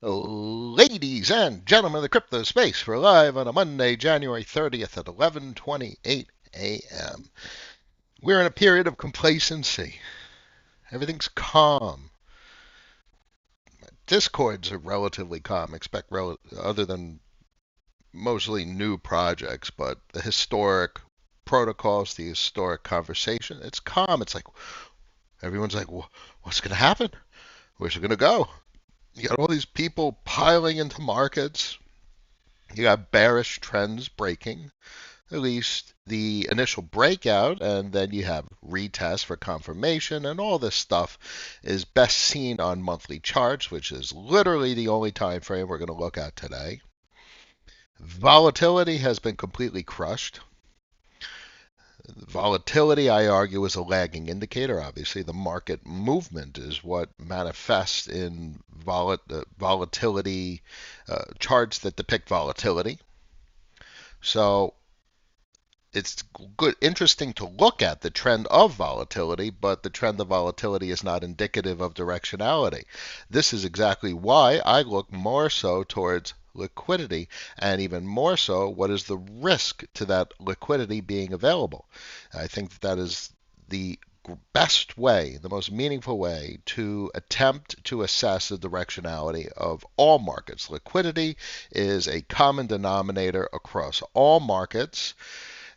Ladies and gentlemen of the crypto space, we're live on a Monday, January 30th at 11:28 a.m. We're in a period of complacency. Everything's calm. Discords are relatively calm, other than mostly new projects, but the historic protocols, the historic conversation, it's calm. It's like everyone's like, what's going to happen? Where's it going to go? You got all these people piling into markets. You got bearish trends breaking, at least the initial breakout, and then you have retest for confirmation, and all this stuff is best seen on monthly charts, which is literally the only time frame we're going to look at today. Volatility has been completely crushed. Volatility, I argue, is a lagging indicator. Obviously, the market movement is what manifests in volatility charts that depict volatility. So it's interesting to look at the trend of volatility, but the trend of volatility is not indicative of directionality. This is exactly why I look more so towards liquidity, and even more so, what is the risk to that liquidity being available? I think that is the best way, the most meaningful way to attempt to assess the directionality of all markets. Liquidity is a common denominator across all markets,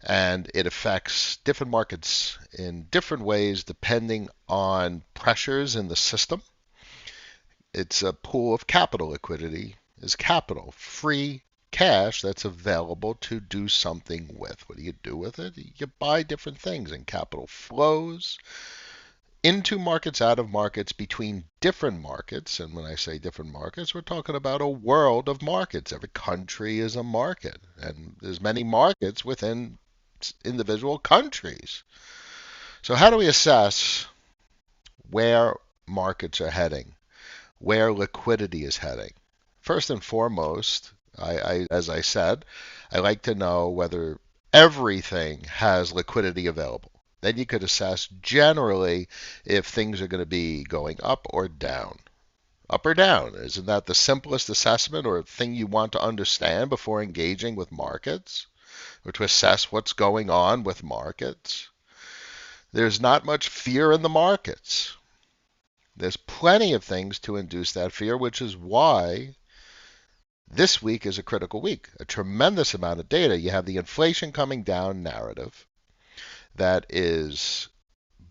and it affects different markets in different ways depending on pressures in the system. It's a pool of capital. Liquidity is capital, free cash that's available to do something with. What do you do with it? You buy different things, and capital flows into markets, out of markets, between different markets. And when I say different markets, we're talking about a world of markets. Every country is a market, and there's many markets within individual countries. So how do we assess where markets are heading, where liquidity is heading? First and foremost, as I said, I like to know whether everything has liquidity available. Then you could assess generally if things are going to be going up or down. Up or down, isn't that the simplest assessment or thing you want to understand before engaging with markets, or to assess what's going on with markets? There's not much fear in the markets. There's plenty of things to induce that fear, which is why this week is a critical week. A tremendous amount of data. You have the inflation coming down narrative that is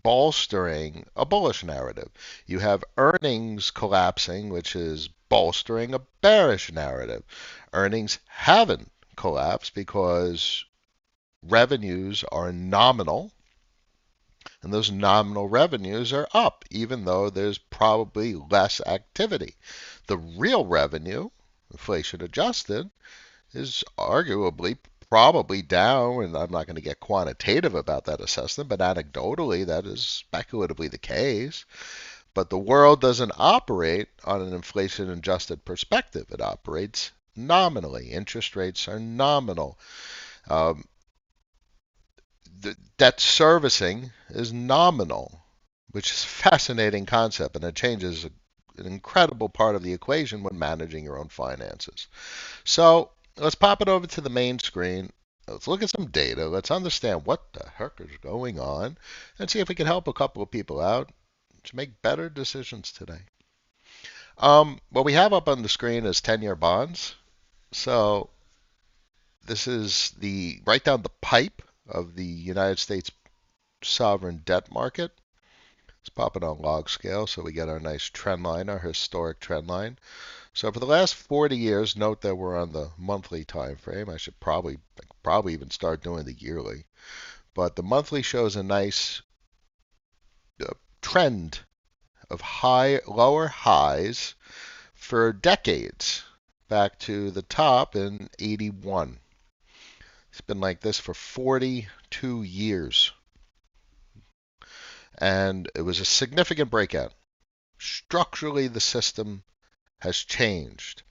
bolstering a bullish narrative. You have earnings collapsing, which is bolstering a bearish narrative. Earnings haven't collapsed because revenues are nominal, and those nominal revenues are up, even though there's probably less activity. The real revenue, inflation adjusted, is arguably probably down, and I'm not going to get quantitative about that assessment, but anecdotally, that is speculatively the case. But the world doesn't operate on an inflation adjusted perspective. It operates nominally. Interest rates are nominal. Um, the debt servicing is nominal, which is a fascinating concept, and it changes an incredible part of the equation when managing your own finances. So let's pop it over to the main screen. Let's look at some data. Let's understand what the heck is going on and see if we can help a couple of people out to make better decisions today. What we have up on the screen is 10-year bonds. So this is the right down the pipe of the United States sovereign debt market. Let's pop it on log scale so we get our nice trend line, our historic trend line. So for the last 40 years, note that we're on the monthly time frame. I should probably even start doing the yearly. But the monthly shows a nice trend of lower highs for decades, back to the top in 81. It's been like this for 42 years. And it was a significant breakout. Structurally, the system has changed.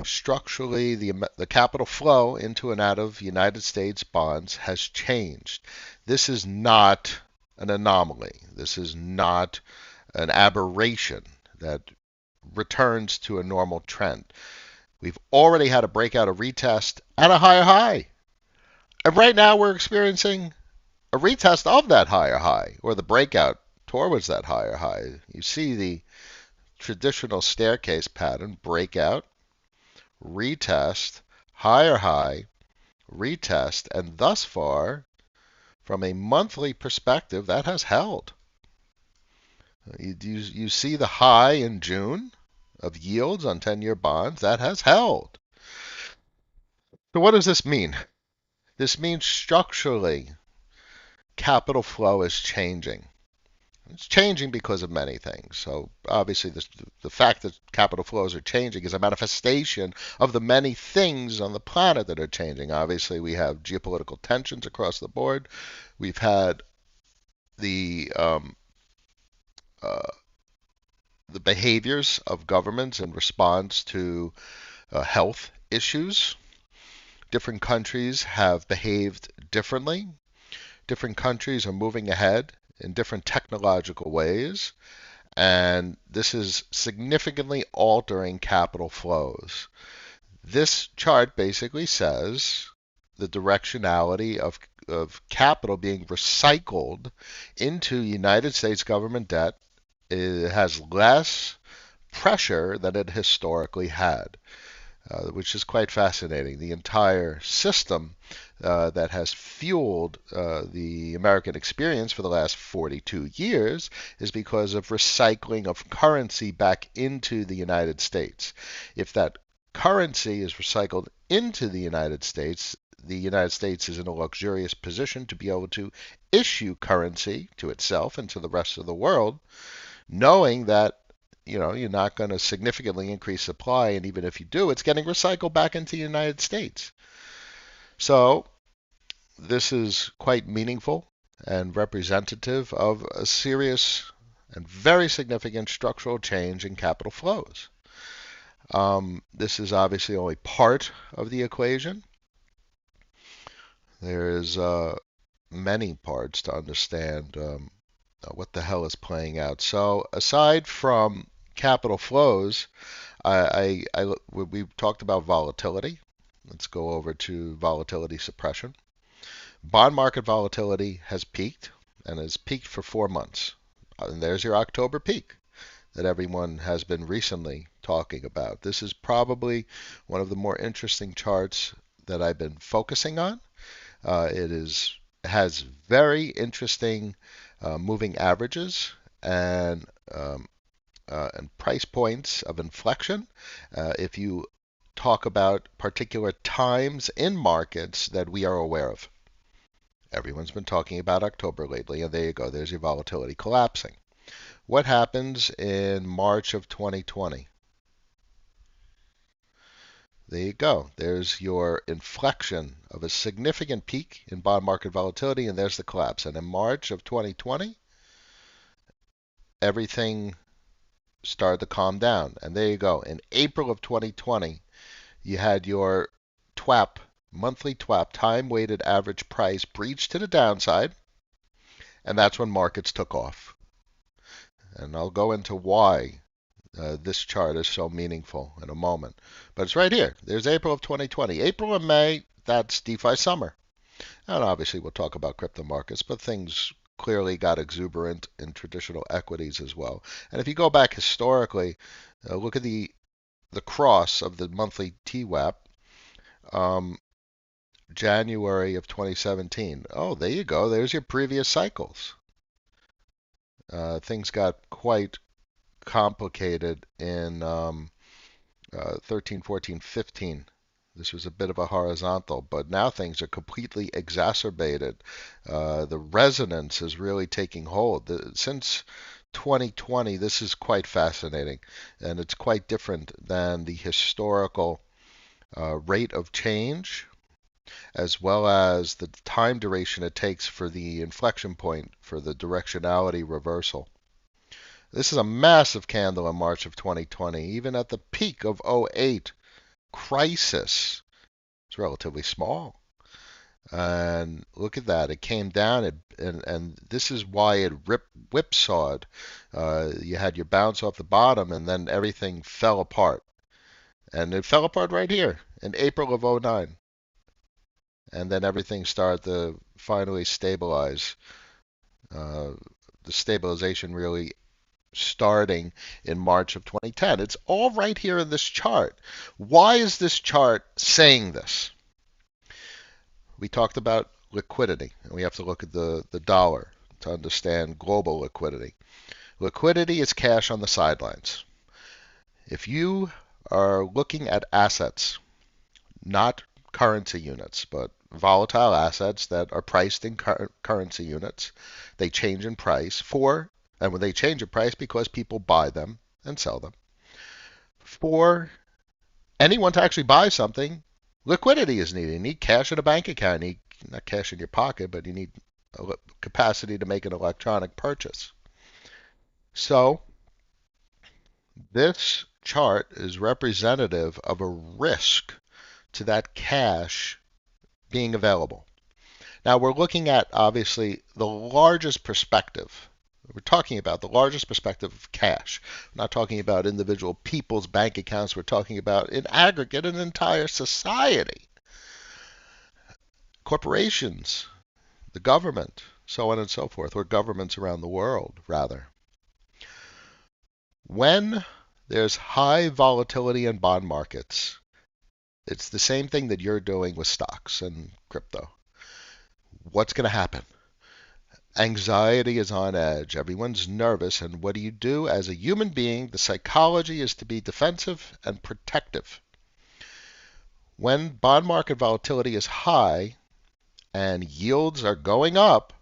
Structurally, the capital flow into and out of United States bonds has changed. This is not an anomaly. This is not an aberration that returns to a normal trend. We've already had a breakout, a retest, and a higher high. And right now we're experiencing a retest of that higher high, or the breakout towards that higher high. You see the traditional staircase pattern: breakout, retest, higher high, retest, and thus far, from a monthly perspective, that has held. You see the high in June of yields on 10-year bonds, that has held. So what does this mean? This means structurally capital flow is changing. It's changing because of many things. So obviously the fact that capital flows are changing is a manifestation of the many things on the planet that are changing. Obviously we have geopolitical tensions across the board. We've had the uh, the behaviors of governments in response to health issues. Different countries have behaved differently. Different countries are moving ahead in different technological ways, and this is significantly altering capital flows. This chart basically says the directionality of capital being recycled into United States government debt. It has less pressure than it historically had, which is quite fascinating. The entire system that has fueled the American experience for the last 42 years is because of recycling of currency back into the United States. If that currency is recycled into the United States is in a luxurious position to be able to issue currency to itself and to the rest of the world, knowing that you're not going to significantly increase supply, and even if you do, it's getting recycled back into the United States. So this is quite meaningful and representative of a serious and very significant structural change in capital flows. This is obviously only part of the equation. There is many parts to understand what the hell is playing out. So aside from capital flows, we've talked about volatility. Let's go over to volatility suppression. Bond market volatility has peaked and has peaked for 4 months. And there's your October peak that everyone has been recently talking about. This is probably one of the more interesting charts that I've been focusing on. It has very interesting moving averages and price points of inflection. If you talk about particular times in markets that we are aware of. Everyone's been talking about October lately, and there you go. There's your volatility collapsing. What happens in March of 2020? There you go. There's your inflection of a significant peak in bond market volatility, and there's the collapse. And in March of 2020, everything started to calm down. And there you go. In April of 2020, you had your TWAP, monthly TWAP, time-weighted average price, breach to the downside, and that's when markets took off. And I'll go into why this chart is so meaningful in a moment. But it's right here. There's April of 2020. April and May, that's DeFi summer. And obviously we'll talk about crypto markets, but things clearly got exuberant in traditional equities as well. And if you go back historically, look at the cross of the monthly TWAP, January of 2017. Oh, there you go. There's your previous cycles. Things got quite complicated in 13, 14, 15. This was a bit of a horizontal, but now things are completely exacerbated. The resonance is really taking hold. Since 2020, this is quite fascinating, and it's quite different than the historical rate of change, as well as the time duration it takes for the inflection point for the directionality reversal. This is a massive candle in March of 2020. Even at the peak of '08 crisis, it's relatively small. And look at that. It came down, and this is why it whipsawed. You had your bounce off the bottom, and then everything fell apart. And it fell apart right here in April of '09. And then everything started to finally stabilize. Uh, the stabilization really starting in March of 2010. It's all right here in this chart. Why is this chart saying this? We talked about liquidity, and we have to look at the dollar to understand global liquidity. Liquidity is cash on the sidelines. If you are looking at assets, not currency units, but volatile assets that are priced in currency units, they change in price and when they change in price because people buy them and sell them. For anyone to actually buy something, liquidity is needed. You need cash in a bank account. You need not cash in your pocket, but you need a capacity to make an electronic purchase. So this chart is representative of a risk to that cash being available. Now we're looking at obviously the largest perspective. We're talking about the largest perspective of cash. We're not talking about individual people's bank accounts. We're talking about in aggregate an entire society, corporations, the government, so on and so forth, or governments around the world, rather. When there's high volatility in bond markets, it's the same thing that you're doing with stocks and crypto. What's going to happen? Anxiety is on edge. Everyone's nervous. And what do you do? As a human being, the psychology is to be defensive and protective. When bond market volatility is high and yields are going up,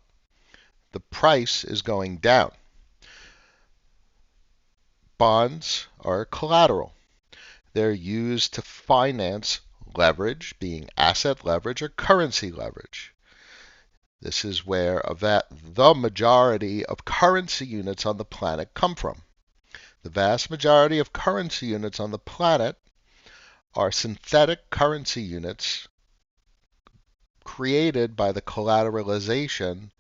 the price is going down. Bonds are collateral. They're used to finance leverage, being asset leverage or currency leverage. This is where the majority of currency units on the planet come from. The vast majority of currency units on the planet are synthetic currency units created by the collateralization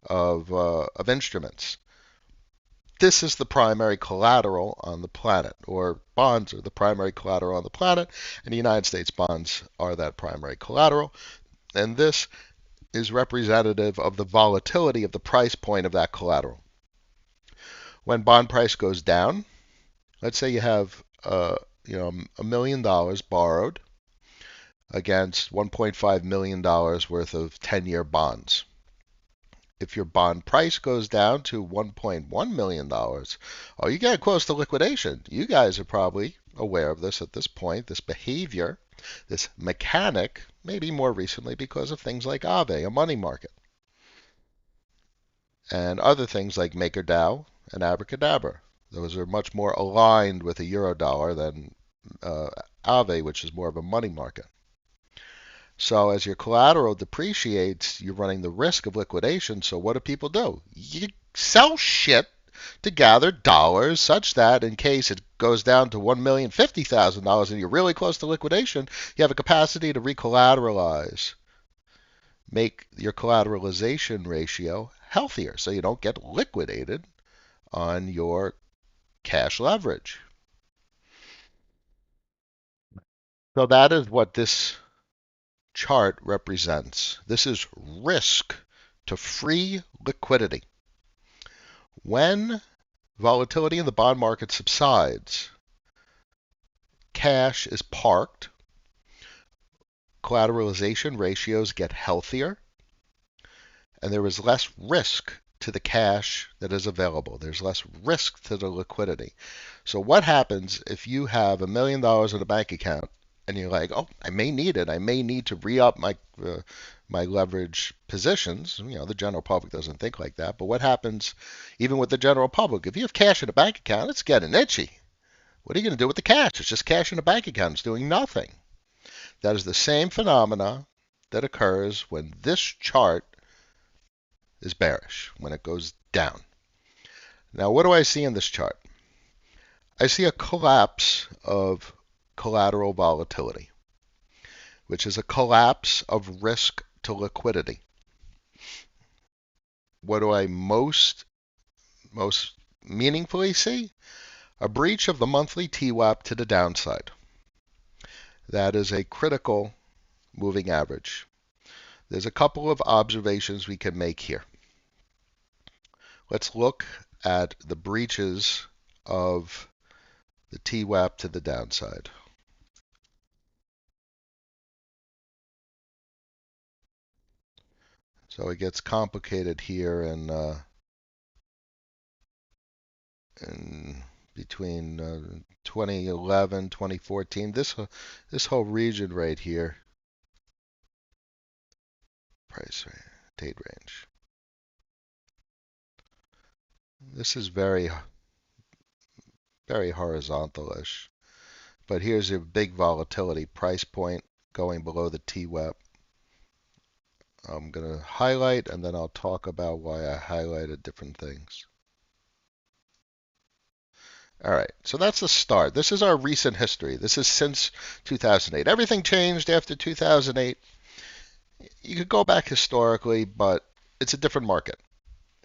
of instruments. This is the primary collateral on the planet, or bonds are the primary collateral on the planet, and the United States bonds are that primary collateral. And this is representative of the volatility of the price point of that collateral. When bond price goes down, let's say you have $1 million borrowed against $1.5 million worth of 10-year bonds. If your bond price goes down to $1.1 million, oh, you get close to liquidation. You guys are probably aware of this at this point, this behavior, this mechanic, maybe more recently because of things like Aave, a money market, and other things like MakerDAO and Abracadabra. Those are much more aligned with the Eurodollar than Aave, which is more of a money market. So as your collateral depreciates, you're running the risk of liquidation. So what do people do? You sell shit to gather dollars such that in case it goes down to $1,050,000 and you're really close to liquidation, you have a capacity to recollateralize. Make your collateralization ratio healthier so you don't get liquidated on your cash leverage. So that is what this chart represents. This is risk to free liquidity. When volatility in the bond market subsides, cash is parked, collateralization ratios get healthier, and there is less risk to the cash that is available. There's less risk to the liquidity. So what happens if you have $1 million in a bank account and you're like, oh, I may need it. I may need to re-up my leverage positions. The general public doesn't think like that. But what happens even with the general public? If you have cash in a bank account, it's getting itchy. What are you going to do with the cash? It's just cash in a bank account. It's doing nothing. That is the same phenomena that occurs when this chart is bearish, when it goes down. Now, what do I see in this chart? I see a collapse of collateral volatility, which is a collapse of risk to liquidity. What do I most meaningfully see? A breach of the monthly TWAP to the downside. That is a critical moving average. There's a couple of observations we can make here. Let's look at the breaches of the TWAP to the downside. So it gets complicated here in between 2011, 2014. This whole region right here, price range, date range. This is very horizontalish. But here's a big volatility price point going below the TWAP. I'm going to highlight and then I'll talk about why I highlighted different things. All right, so that's the start. This is our recent history. This is since 2008. Everything changed after 2008. You could go back historically, but it's a different market.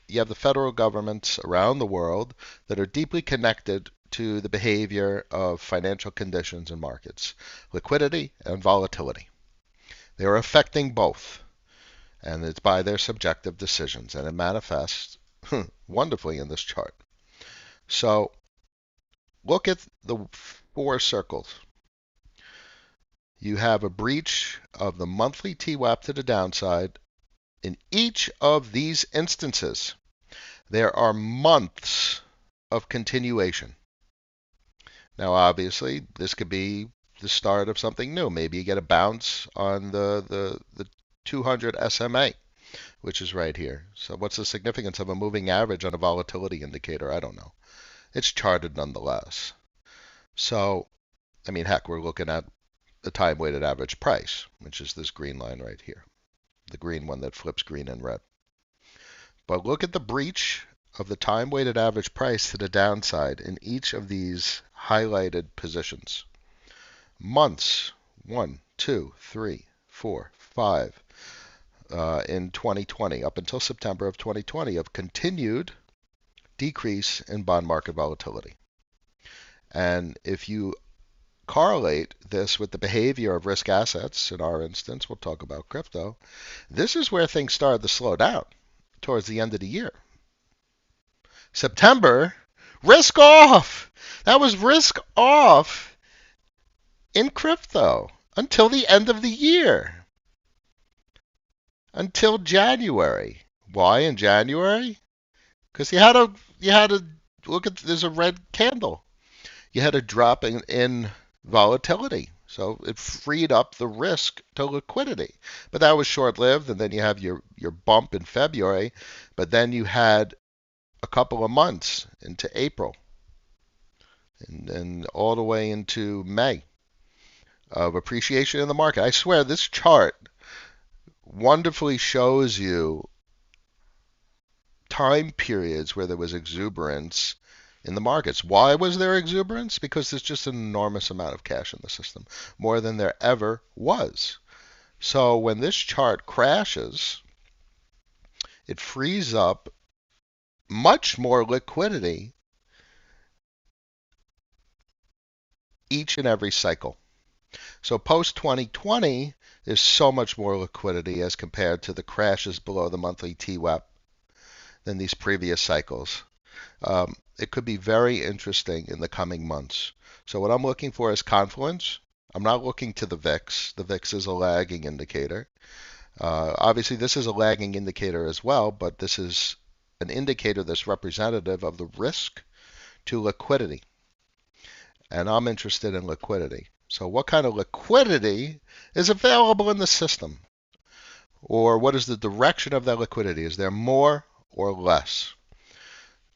You have the federal governments around the world that are deeply connected to the behavior of financial conditions and markets, liquidity and volatility. They are affecting both, and it's by their subjective decisions, and it manifests wonderfully in this chart. So look at the four circles. You have a breach of the monthly TWAP to the downside. In each of these instances, there are months of continuation. Now, obviously, this could be the start of something new. Maybe you get a bounce on the 200 SMA, which is right here. So what's the significance of a moving average on a volatility indicator? I don't know. It's charted nonetheless. So, I mean, heck, we're looking at the time-weighted average price, which is this green line right here, the green one that flips green and red. But look at the breach of the time-weighted average price to the downside in each of these highlighted positions. Months, 1, 2, 3, 4, 5, in 2020, up until September of 2020, of continued decrease in bond market volatility. And if you correlate this with the behavior of risk assets, in our instance, we'll talk about crypto, this is where things started to slow down towards the end of the year. September, risk off. That was risk off in crypto until the end of the year, until January. Why in January? Because you had to look at, there's a red candle. You had a drop in volatility. So it freed up the risk to liquidity. But that was short-lived, and then you have your bump in February, but then you had a couple of months into April and all the way into May of appreciation in the market. I swear this chart wonderfully shows you time periods where there was exuberance in the markets. Why was there exuberance? Because there's just an enormous amount of cash in the system, more than there ever was. So when this chart crashes, it frees up much more liquidity each and every cycle. So post 2020, there's so much more liquidity as compared to the crashes below the monthly TWAP than these previous cycles. It could be very interesting in the coming months. So what I'm looking for is confluence. I'm not looking to the VIX. The VIX is a lagging indicator. Obviously, this is a lagging indicator as well, but this is an indicator that's representative of the risk to liquidity. And I'm interested in liquidity. So what kind of liquidity is available in the system? Or what is the direction of that liquidity? Is there more or less?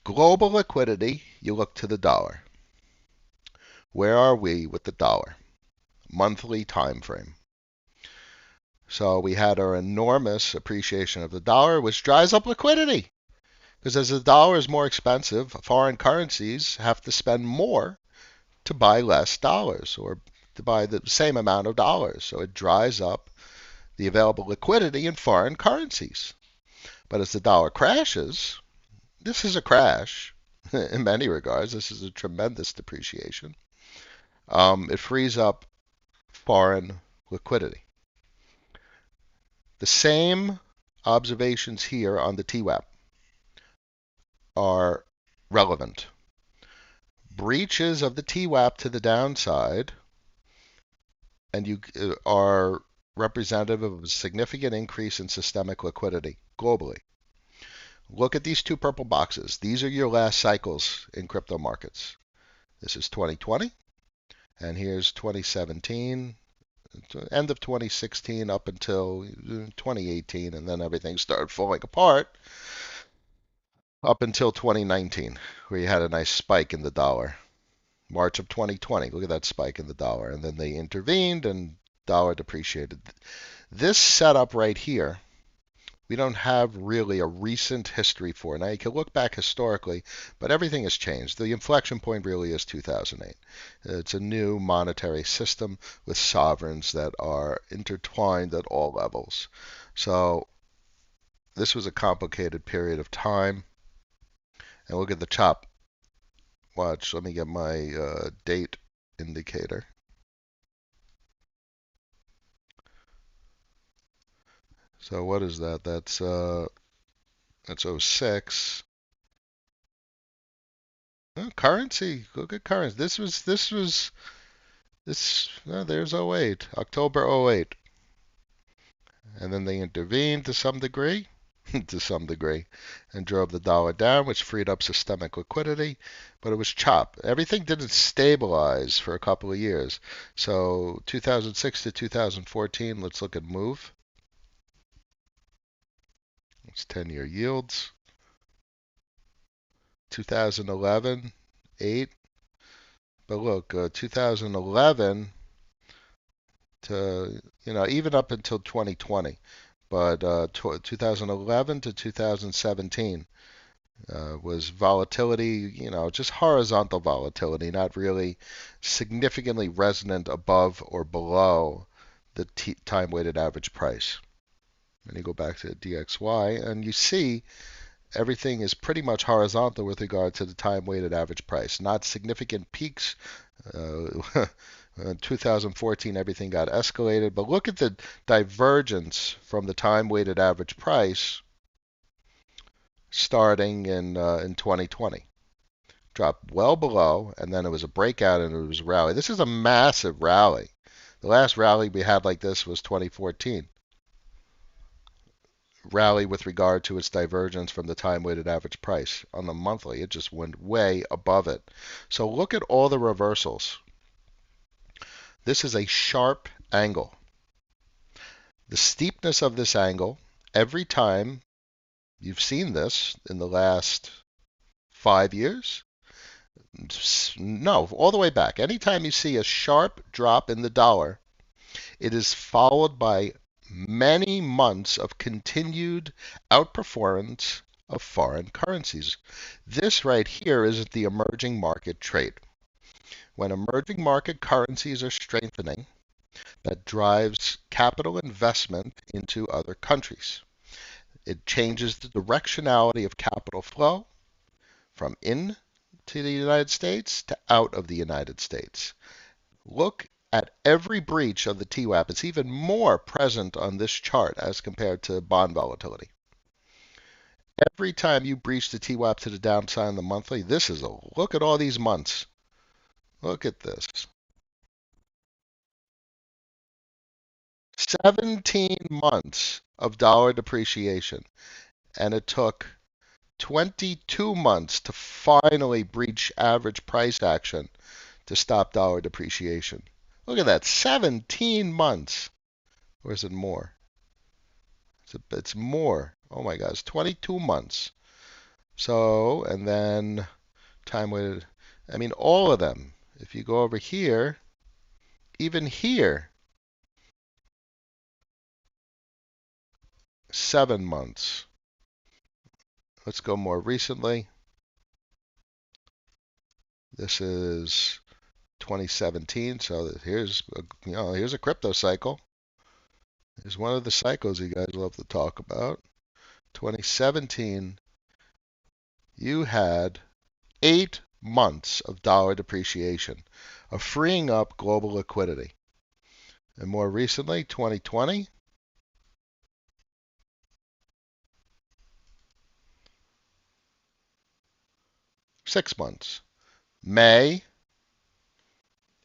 Global liquidity, you look to the dollar. Where are we with the dollar? Monthly time frame. So we had our enormous appreciation of the dollar, which dries up liquidity. Because as the dollar is more expensive, foreign currencies have to spend more to buy less dollars or to buy the same amount of dollars. So it dries up the available liquidity in foreign currencies. But as the dollar crashes, this is a crash in many regards. This is a tremendous depreciation. It frees up foreign liquidity. The same observations here on the TWAP are relevant. Breaches of the TWAP to the downside and you are representative of a significant increase in systemic liquidity globally. Look at these two purple boxes. These are your last cycles in crypto markets. This is 2020, and here's 2017, end of 2016 up until 2018, and then everything started falling apart up until 2019, where you had a nice spike in the dollar. March of 2020, look at that spike in the dollar, and then they intervened and dollar depreciated. This setup right here, we don't have really a recent history for. Now you can look back historically, but everything has changed. The inflection point really is 2008. It's a new monetary system with sovereigns that are intertwined at all levels. So this was a complicated period of time. And look at the chop. Watch, let me get my date indicator. So what is that? That's 06. Oh, currency. Look at currency. There's 08, October 08. And then they intervened to some degree, to some degree, and drove the dollar down, which freed up systemic liquidity, but it was chopped. Everything didn't stabilize for a couple of years. So 2006 to 2014, let's look at move. It's 10-year yields. 2011, 8. But look, 2011 to, even up until 2020. But 2011 to 2017 was volatility, just horizontal volatility, not really significantly resonant above or below the time-weighted average price. And you go back to DXY, and you see everything is pretty much horizontal with regard to the time-weighted average price. Not significant peaks. In 2014, everything got escalated. But look at the divergence from the time-weighted average price starting in 2020. Dropped well below, and then it was a breakout and it was a rally. This is a massive rally. The last rally we had like this was 2014. Rally with regard to its divergence from the time-weighted average price on the monthly. It just went way above it. So look at all the reversals. This is a sharp angle. The steepness of this angle, every time you've seen this in the last 5 years, no, all the way back. Anytime you see a sharp drop in the dollar, it is followed by many months of continued outperformance of foreign currencies. This right here is the emerging market trade. When emerging market currencies are strengthening, that drives capital investment into other countries. It changes the directionality of capital flow from in to the United States to out of the United States. Look at every breach of the TWAP. It's even more present on this chart as compared to bond volatility. Every time you breach the TWAP to the downside on the monthly, this is a look at all these months. Look at this. 17 months of dollar depreciation, and it took 22 months to finally breach average price action to stop dollar depreciation. Look at that, 17 months. Or is it more? It's more. Oh my God, it's 22 months. So, and then time weighted, all of them. If you go over here, even here, 7 months. Let's go more recently. This is 2017, so here's a crypto cycle. is one of the cycles you guys love to talk about. 2017, you had 8 months of dollar depreciation, of freeing up global liquidity. And more recently, 2020, 6 months. May,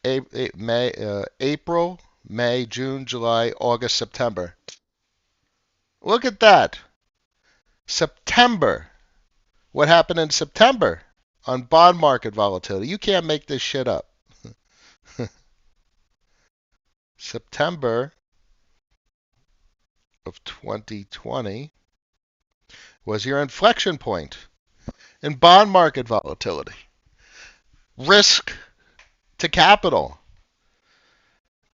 April, May, June, July, August, September. Look at that. September. What happened in September on bond market volatility? You can't make this shit up. September of 2020 was your inflection point in bond market volatility. Risk to capital.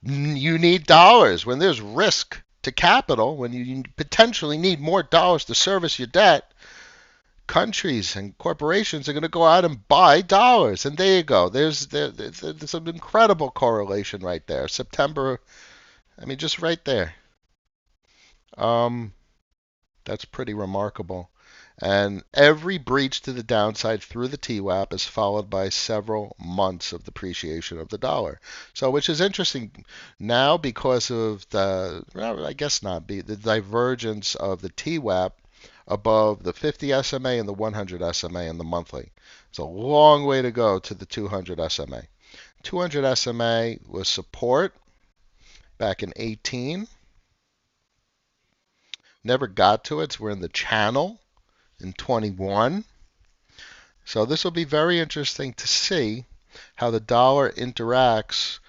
You need dollars. When there's risk to capital, when you potentially need more dollars to service your debt, countries and corporations are going to go out and buy dollars. And there you go. There's an incredible correlation right there. September, I mean, just right there. Um, that's pretty remarkable. And every breach to the downside through the TWAP is followed by several months of depreciation of the dollar. So, which is interesting now because of the, well, I guess not, the divergence of the TWAP above the 50 SMA and the 100 SMA in the monthly. It's a long way to go to the 200 SMA. 200 SMA was support back in 18. Never got to it. So we're in the channel in 21. So this will be very interesting to see how the dollar interacts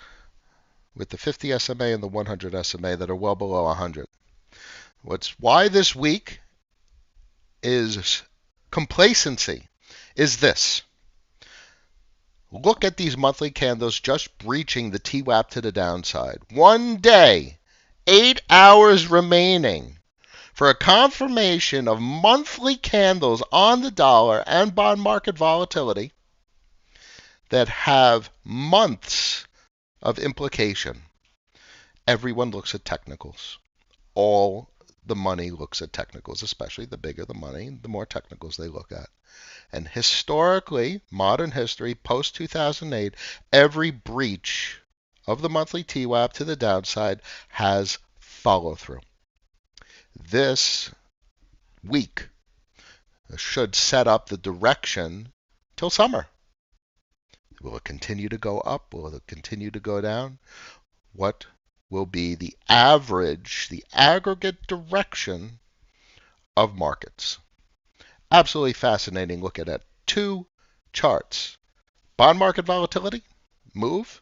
with the 50 SMA and the 100 SMA that are well below 100. Why this week is complacency is this. Look at these monthly candles just breaching the TWAP to the downside. 1 day, 8 hours remaining for a confirmation of monthly candles on the dollar and bond market volatility that have months of implication. Everyone looks at technicals. All the money looks at technicals, especially the bigger the money, the more technicals they look at. And historically, modern history, post 2008, every breach of the monthly TWAP to the downside has follow through. This week should set up the direction till summer. Will it continue to go up? Will it continue to go down? What will be the average, the aggregate direction of markets? Absolutely fascinating looking at 2 charts. Bond market volatility, move,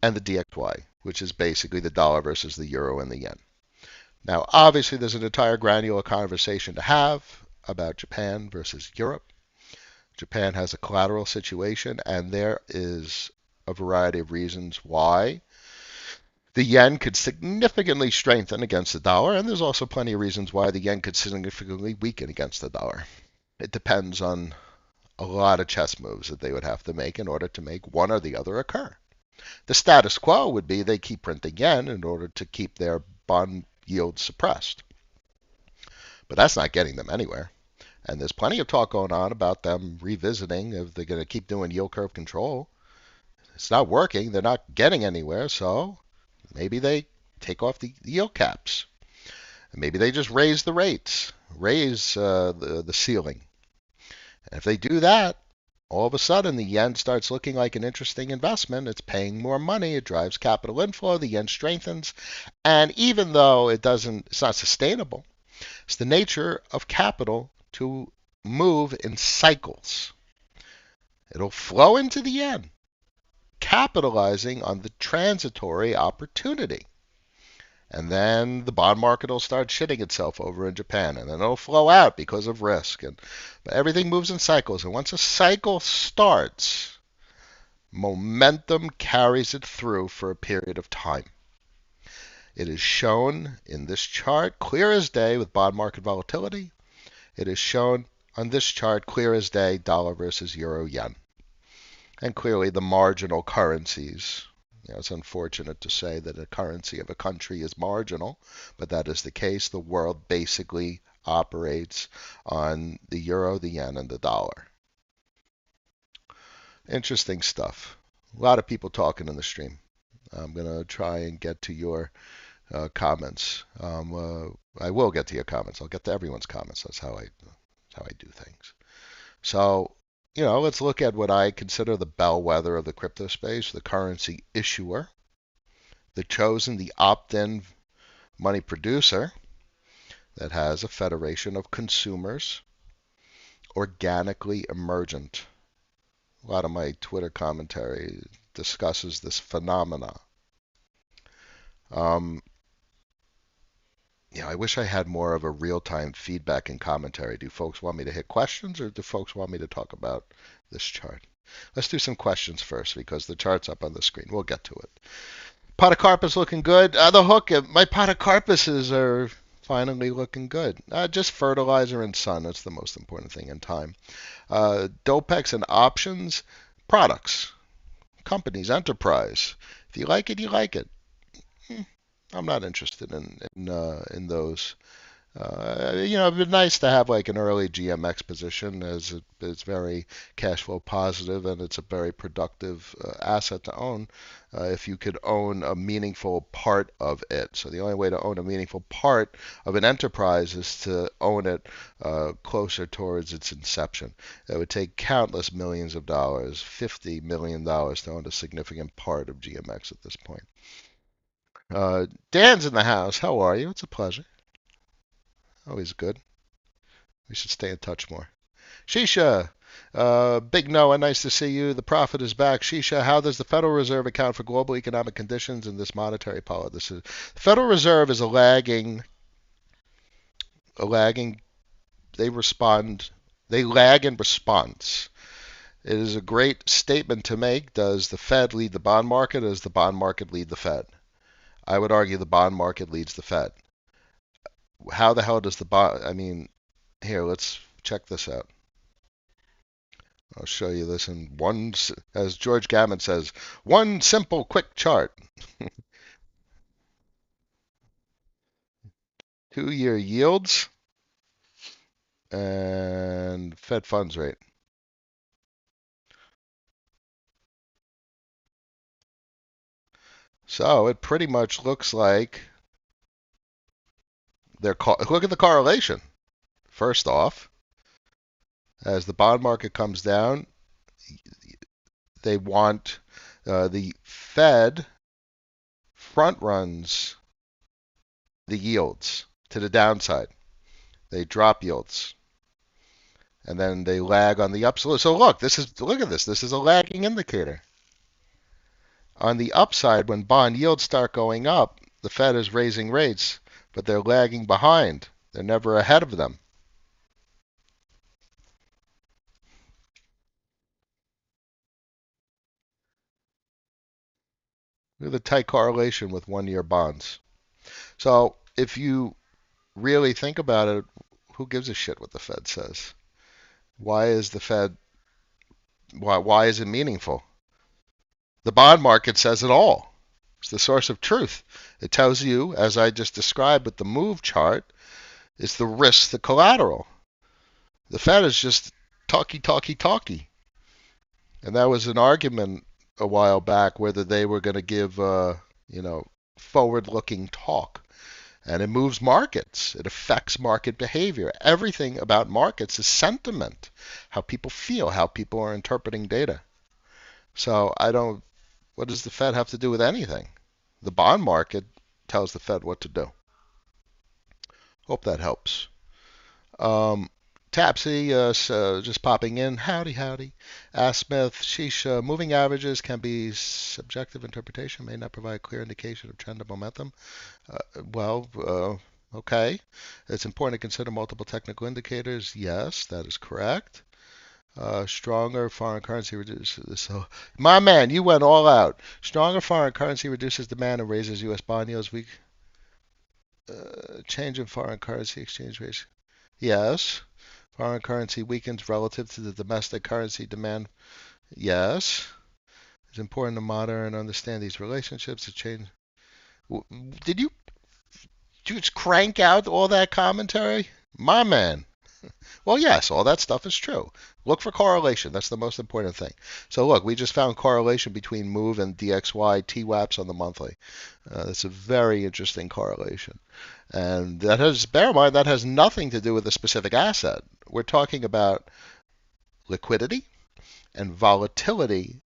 and the DXY, which is basically the dollar versus the euro and the yen. Now, obviously, there's an entire granular conversation to have about Japan versus Europe. Japan has a collateral situation, and there is a variety of reasons why the yen could significantly strengthen against the dollar, and there's also plenty of reasons why the yen could significantly weaken against the dollar. It depends on a lot of chess moves that they would have to make in order to make one or the other occur. The status quo would be they keep printing yen in order to keep their bond yields suppressed. But that's not getting them anywhere. And there's plenty of talk going on about them revisiting if they're going to keep doing yield curve control. It's not working. They're not getting anywhere. So maybe they take off the yield caps. Maybe they just raise the rates, raise the ceiling. And if they do that, all of a sudden the yen starts looking like an interesting investment. It's paying more money. It drives capital inflow. The yen strengthens. And even though it's not sustainable, it's the nature of capital to move in cycles. It'll flow into the yen, capitalizing on the transitory opportunity. And then the bond market will start shitting itself over in Japan, and then it'll flow out because of risk. But everything moves in cycles, and once a cycle starts, momentum carries it through for a period of time. It is shown in this chart clear as day with bond market volatility. It is shown on this chart clear as day, dollar versus euro yen. And clearly the marginal currencies It's unfortunate to say that a currency of a country is marginal, but that is the case. The world basically operates on the euro, the yen, and the dollar. Interesting stuff. A lot of people talking in the stream. I'm going to try and get to your comments. I will get to your comments. I'll get to everyone's comments. That's how I do things. So, let's look at what I consider the bellwether of the crypto space, the currency issuer, the opt-in money producer that has a federation of consumers, organically emergent. A lot of my Twitter commentary discusses this phenomena. Um, I wish I had more of a real-time feedback and commentary. Do folks want me to hit questions or do folks want me to talk about this chart? Let's do some questions first because the chart's up on the screen. We'll get to it. Podocarpus looking good. The hook, my podocarpuses are finally looking good. Just fertilizer and sun. That's the most important thing in time. Dopex and options, products, companies, enterprise. If you like it, you like it. I'm not interested in those. It'd be nice to have like an early GMX position as it's very cash flow positive and it's a very productive asset to own if you could own a meaningful part of it. So the only way to own a meaningful part of an enterprise is to own it closer towards its inception. It would take countless millions of dollars, $50 million to own a significant part of GMX at this point. Dan's in the house. How are you? It's a pleasure. Always good. We should stay in touch more. Shisha, Big Noah, nice to see you. The prophet is back. Shisha, how does the Federal Reserve account for global economic conditions in this monetary policy? The Federal Reserve is a lagging. They respond. They lag in response. It is a great statement to make. Does the Fed lead the bond market, or does the bond market lead the Fed? I would argue the bond market leads the Fed. How the hell does the bond? I mean, here, let's check this out. I'll show you this in one, as George Gammon says, one simple, quick chart. 2-year yields and Fed funds rate. So it pretty much looks like look at the correlation. First off, as the bond market comes down, they want the Fed front runs the yields to the downside. They drop yields. And then they lag on the upside. So look at this. This is a lagging indicator. On the upside, when bond yields start going up, the Fed is raising rates, but they're lagging behind. They're never ahead of them. Look at the tight correlation with 1-year bonds. So if you really think about it, who gives a shit what the Fed says? Why is the Fed? Why is it meaningful? The bond market says it all. It's the source of truth. It tells you, as I just described with the move chart, it's the risk, the collateral. The Fed is just talky. And that was an argument a while back whether they were going to give, forward-looking talk. And it moves markets. It affects market behavior. Everything about markets is sentiment, how people feel, how people are interpreting data. So what does the Fed have to do with anything? The bond market tells the Fed what to do. Hope that helps. Tapsy, so just popping in. Howdy. Ask Smith, sheesh, moving averages can be subjective interpretation, may not provide clear indication of trend or momentum. Okay. It's important to consider multiple technical indicators. Yes, that is correct. Stronger foreign currency reduces. So, my man, you went all out. Stronger foreign currency reduces demand and raises U.S. bond yields. Change in foreign currency exchange rates. Yes. Foreign currency weakens relative to the domestic currency demand. Yes. It's important to monitor and understand these relationships to change. Did you just crank out all that commentary? My man. Well, yes, all that stuff is true. Look for correlation. That's the most important thing. So look, we just found correlation between move and DXY TWAPs on the monthly. That's a very interesting correlation. And that has, bear in mind, that has nothing to do with a specific asset. We're talking about liquidity and volatility,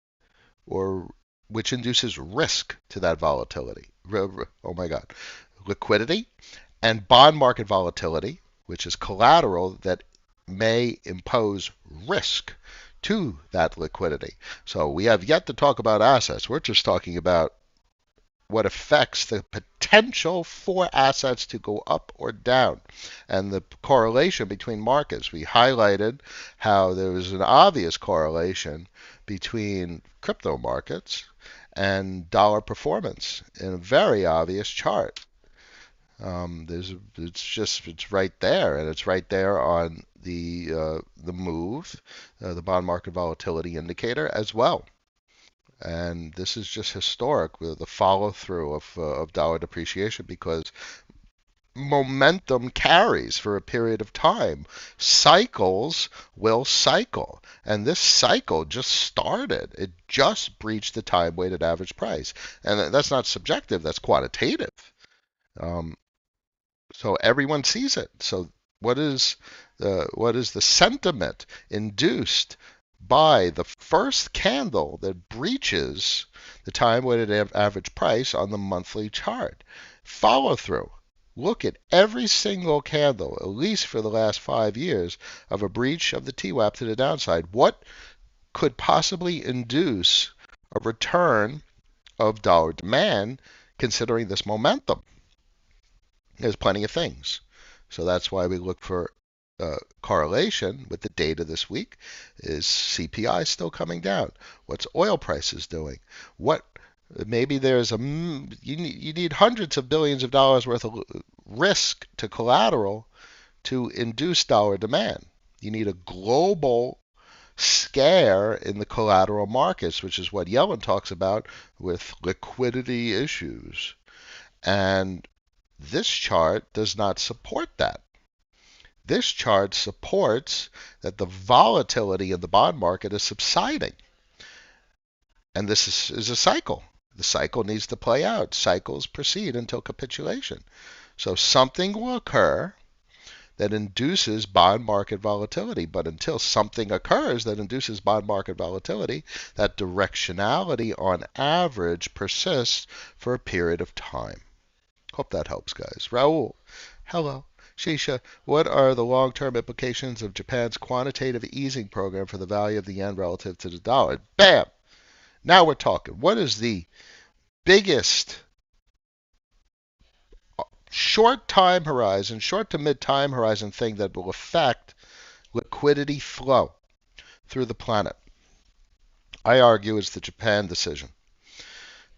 or which induces risk to that volatility. Oh my God. Liquidity and bond market volatility, which is collateral that may impose risk to that liquidity. So we have yet to talk about assets. We're just talking about what affects the potential for assets to go up or down and the correlation between markets. We highlighted how there was an obvious correlation between crypto markets and dollar performance in a very obvious chart. It's right there, and it's right there on the move, the bond market volatility indicator as well. And this is just historic with the follow through of dollar depreciation because momentum carries for a period of time. Cycles will cycle. And this cycle just started. It just breached the time weighted average price. And that's not subjective, that's quantitative. Um, so everyone sees it. So what is the sentiment induced by the first candle that breaches the time weighted average price on the monthly chart? Follow through. Look at every single candle, at least for the last 5 years, of a breach of the TWAP to the downside. What could possibly induce a return of dollar demand considering this momentum? There's plenty of things. So that's why we look for correlation with the data this week. Is CPI still coming down? What's oil prices doing? What maybe there's you need hundreds of billions of dollars worth of risk to collateral to induce dollar demand. You need a global scare in the collateral markets, which is what Yellen talks about with liquidity issues. And this chart does not support that. This chart supports that the volatility in the bond market is subsiding. And this is a cycle. The cycle needs to play out. Cycles proceed until capitulation. So something will occur that induces bond market volatility. But until something occurs that induces bond market volatility, that directionality on average persists for a period of time. Hope that helps, guys. Raul, hello. Shisha, what are the long-term implications of Japan's quantitative easing program for the value of the yen relative to the dollar? Bam! Now we're talking. What is the biggest short time horizon, short to mid time horizon thing that will affect liquidity flow through the planet? I argue it's the Japan decision.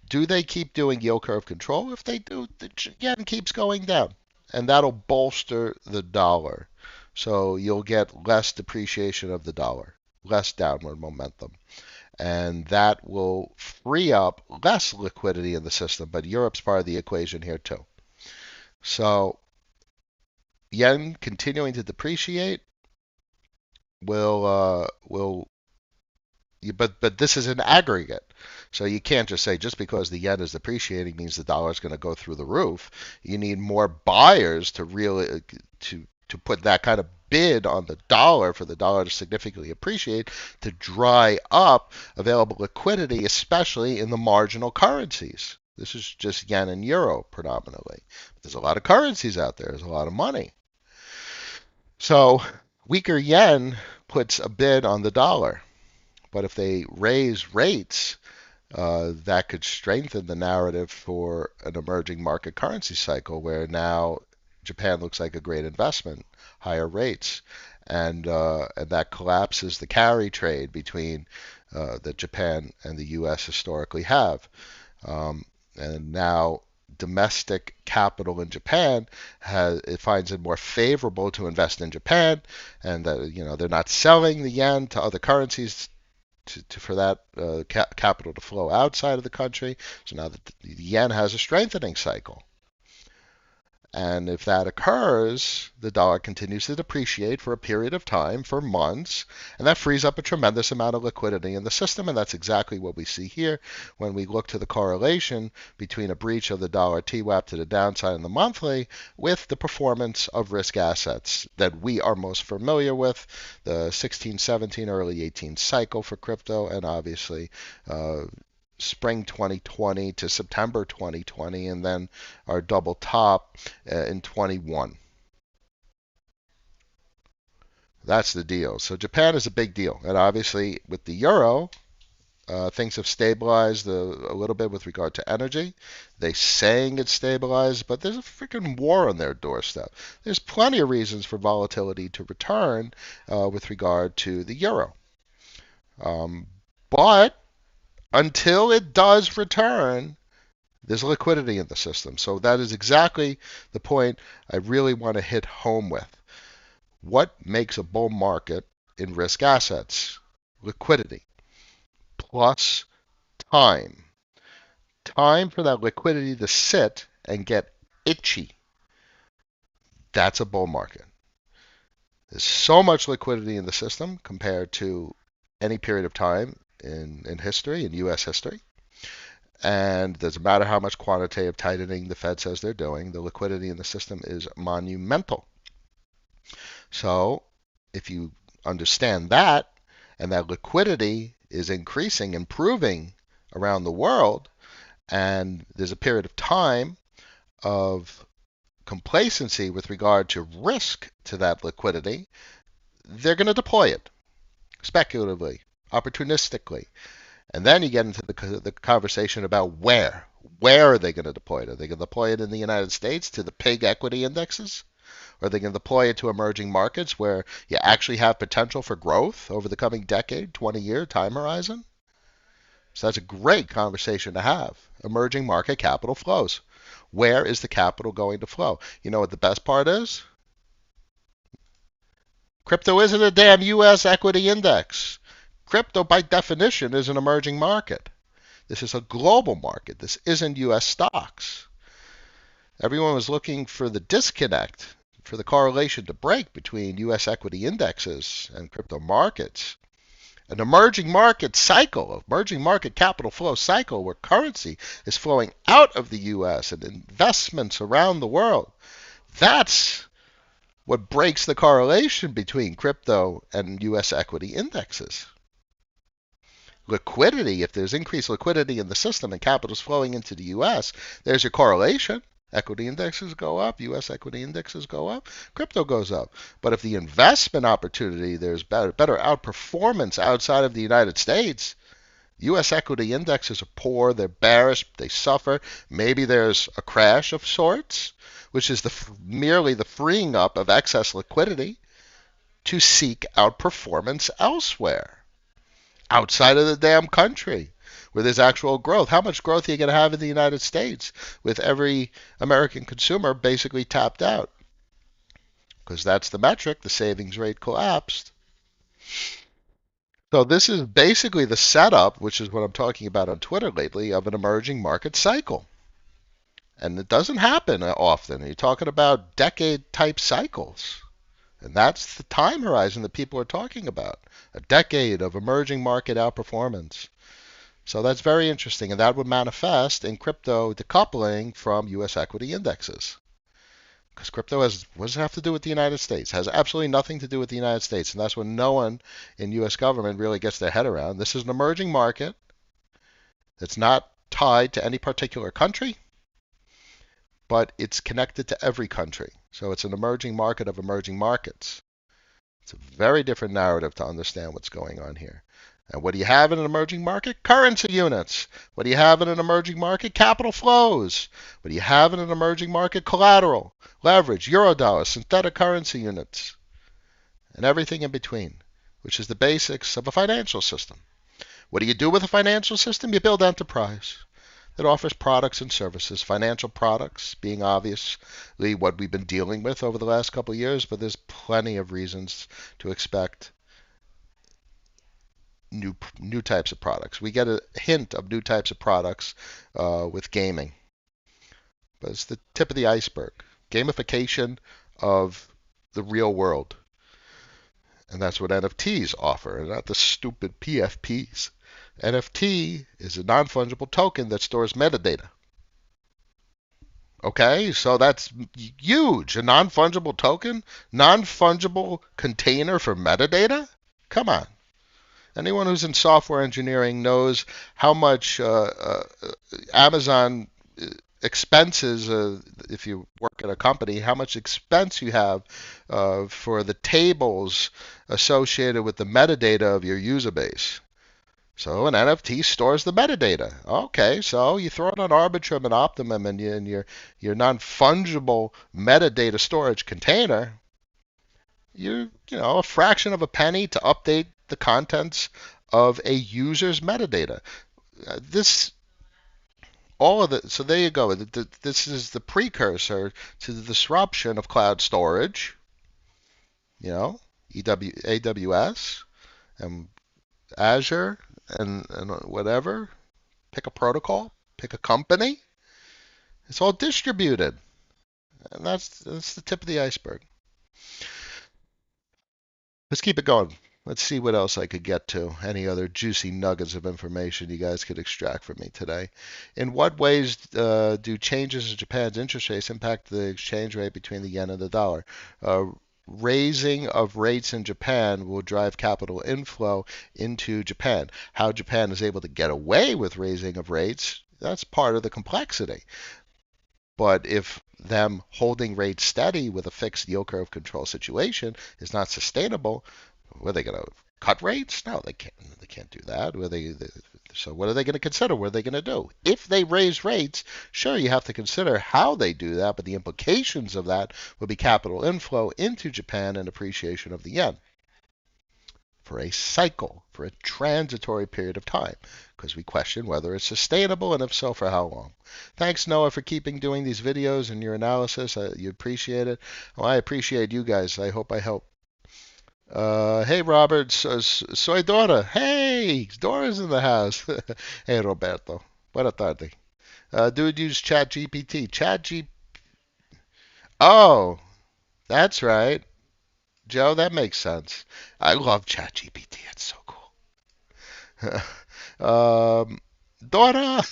Do they keep doing yield curve control? If they do, the yen keeps going down, and that'll bolster the dollar. So you'll get less depreciation of the dollar, less downward momentum. And that will free up less liquidity in the system, but Europe's part of the equation here too. So yen continuing to depreciate will but this is an aggregate. So you can't just say just because the yen is depreciating means the dollar is going to go through the roof. You need more buyers to really to put that kind of bid on the dollar for the dollar to significantly appreciate to dry up available liquidity, especially in the marginal currencies. This is just yen and euro predominantly. There's a lot of currencies out there. There's a lot of money. So weaker yen puts a bid on the dollar. But if they raise rates, that could strengthen the narrative for an emerging market currency cycle where now Japan looks like a great investment, higher rates, and that collapses the carry trade between that Japan and the U.S. historically have. And now domestic capital in Japan it finds it more favorable to invest in Japan, and that they're not selling the yen to other currencies for that capital to flow outside of the country. So now the yen has a strengthening cycle. And if that occurs, the dollar continues to depreciate for a period of time, for months, and that frees up a tremendous amount of liquidity in the system. And that's exactly what we see here when we look to the correlation between a breach of the dollar TWAP to the downside in the monthly with the performance of risk assets that we are most familiar with, the 16-17, early 18 cycle for crypto, and obviously spring 2020 to September 2020, and then our double top in 21. That's the deal. So Japan is a big deal. And obviously, with the euro, things have stabilized a little bit with regard to energy. They're saying it's stabilized, but there's a freaking war on their doorstep. There's plenty of reasons for volatility to return with regard to the euro. But until it does return, there's liquidity in the system. So that is exactly the point I really want to hit home with. What makes a bull market in risk assets? Liquidity plus time. Time for that liquidity to sit and get itchy. That's a bull market. There's so much liquidity in the system compared to any period of time in history, in U.S. history. And it doesn't matter how much quantitative tightening the Fed says they're doing, the liquidity in the system is monumental. So if you understand that, and that liquidity is increasing, improving around the world, and there's a period of time of complacency with regard to risk to that liquidity, they're going to deploy it speculatively, opportunistically. And then you get into the conversation about where. Where are they going to deploy it? Are they going to deploy it in the United States to the pig equity indexes? Or are they going to deploy it to emerging markets where you actually have potential for growth over the coming decade, 20-year time horizon? So that's a great conversation to have. Emerging market capital flows. Where is the capital going to flow? You know what the best part is? Crypto isn't a damn U.S. equity index. Crypto, by definition, is an emerging market. This is a global market. This isn't U.S. stocks. Everyone was looking for the disconnect, for the correlation to break between U.S. equity indexes and crypto markets. An emerging market cycle, emerging market capital flow cycle where currency is flowing out of the U.S. and investments around the world. That's what breaks the correlation between crypto and U.S. equity indexes. Liquidity, if there's increased liquidity in the system and capital is flowing into the U.S., there's your correlation. Equity indexes go up, U.S. equity indexes go up, crypto goes up. But if the investment opportunity, there's better outperformance outside of the United States, U.S. equity indexes are poor, they're bearish, they suffer. Maybe there's a crash of sorts, which is merely the freeing up of excess liquidity to seek outperformance elsewhere, outside of the damn country, where there's actual growth. How much growth are you going to have in the United States with every American consumer basically tapped out? Because that's the metric, the savings rate collapsed. So this is basically the setup, which is what I'm talking about on Twitter lately, of an emerging market cycle. And it doesn't happen often. You're talking about decade-type cycles. And that's the time horizon that people are talking about. A decade of emerging market outperformance. So that's very interesting. And that would manifest in crypto decoupling from U.S. equity indexes. Because crypto what does it have to do with the United States? It has absolutely nothing to do with the United States. And that's what no one in U.S. government really gets their head around. This is an emerging market that's not tied to any particular country, but it's connected to every country. So it's an emerging market of emerging markets. It's a very different narrative to understand what's going on here. And what do you have in an emerging market? Currency units. What do you have in an emerging market? Capital flows. What do you have in an emerging market? Collateral, leverage, eurodollar, synthetic currency units, and everything in between, which is the basics of a financial system. What do you do with a financial system? You build enterprise that offers products and services. Financial products being obviously what we've been dealing with over the last couple of years, but there's plenty of reasons to expect new types of products. We get a hint of new types of products with gaming, but it's the tip of the iceberg. Gamification of the real world, and that's what NFTs offer, not the stupid PFPs. NFT is a non-fungible token that stores metadata. Okay, so that's huge. A non-fungible token, non-fungible container for metadata? Come on. Anyone who's in software engineering knows how much Amazon expenses, if you work at a company, how much expense you have for the tables associated with the metadata of your user base. So an NFT stores the metadata. Okay, so you throw it on Arbitrum and Optimum and your non-fungible metadata storage container, a fraction of a penny to update the contents of a user's metadata. This all of the so there you go. This is the precursor to the disruption of cloud storage. AWS and Azure and whatever. Pick a protocol, pick a company. It's all distributed, and that's the tip of the iceberg. Let's keep it going. Let's see what else I could get to. Any other juicy nuggets of information you guys could extract from me today? In what ways do changes in Japan's interest rates impact the exchange rate between the yen and the dollar? Raising of rates in Japan will drive capital inflow into Japan. How Japan is able to get away with raising of rates, that's part of the complexity. But if them holding rates steady with a fixed yield curve control situation is not sustainable, were they going to cut rates? No, they can't. They can't do that. So what are they going to consider? What are they going to do? If they raise rates, sure, you have to consider how they do that, but the implications of that will be capital inflow into Japan and appreciation of the yen for a cycle, for a transitory period of time, because we question whether it's sustainable and if so, for how long. Thanks, Noah, for keeping doing these videos and your analysis. You appreciate it. Well, I appreciate you guys. I hope I help. Hey, Robert. Soy Dora. Hey, Dora's in the house. Hey, Roberto. Buena tarde. Dude, use ChatGPT. Oh, that's right. Joe, that makes sense. I love ChatGPT. It's so cool. Dora.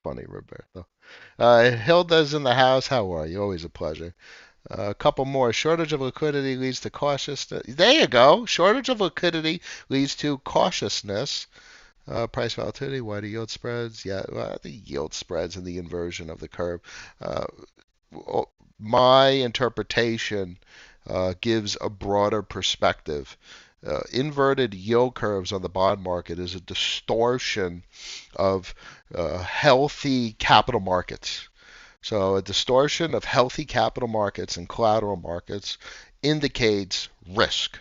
Funny, Roberto. Hilda's in the house. How are you? Always a pleasure. A couple more. Shortage of liquidity leads to cautiousness. There you go. Shortage of liquidity leads to cautiousness. Price volatility, wider yield spreads. Yeah, the yield spreads and the inversion of the curve. Uh, my interpretation gives a broader perspective. Inverted yield curves on the bond market is a distortion of healthy capital markets. So a distortion of healthy capital markets and collateral markets indicates risk.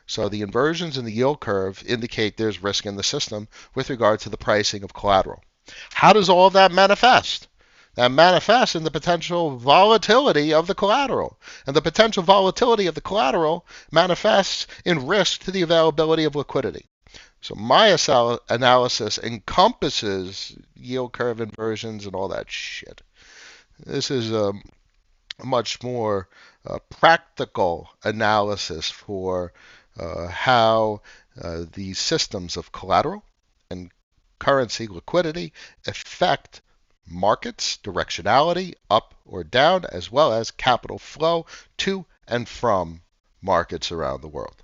So the inversions in the yield curve indicate there's risk in the system with regard to the pricing of collateral. How does all of that manifest? That manifests in the potential volatility of the collateral. And the potential volatility of the collateral manifests in risk to the availability of liquidity. So my analysis encompasses yield curve inversions and all that shit. This is a much more practical analysis for how the systems of collateral and currency liquidity affect markets, directionality, up or down, as well as capital flow to and from markets around the world.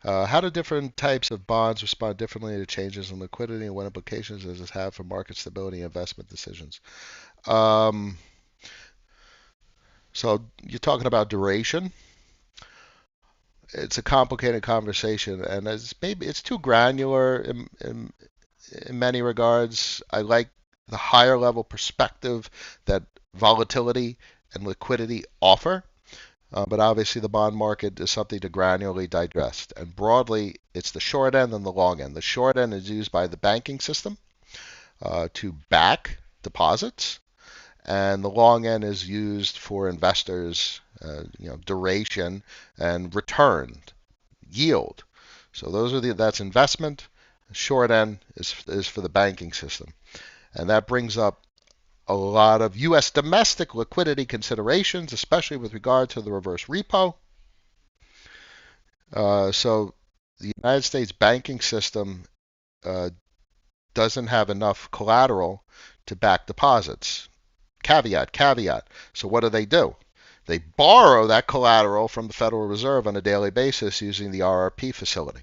How do different types of bonds respond differently to changes in liquidity, and what implications does this have for market stability and investment decisions? So you're talking about duration. It's a complicated conversation, and it's too granular in many regards. I like the higher level perspective that volatility and liquidity offer. But obviously, the bond market is something to granularly digest. And broadly, it's the short end and the long end. The short end is used by the banking system to back deposits, and the long end is used for investors, duration and return, yield. So that's investment. Short end is for the banking system. And that brings up a lot of U.S. domestic liquidity considerations, especially with regard to the reverse repo. So the United States banking system uh, doesn't have enough collateral to back deposits. Caveat, caveat. So what do? They borrow that collateral from the Federal Reserve on a daily basis using the RRP facility.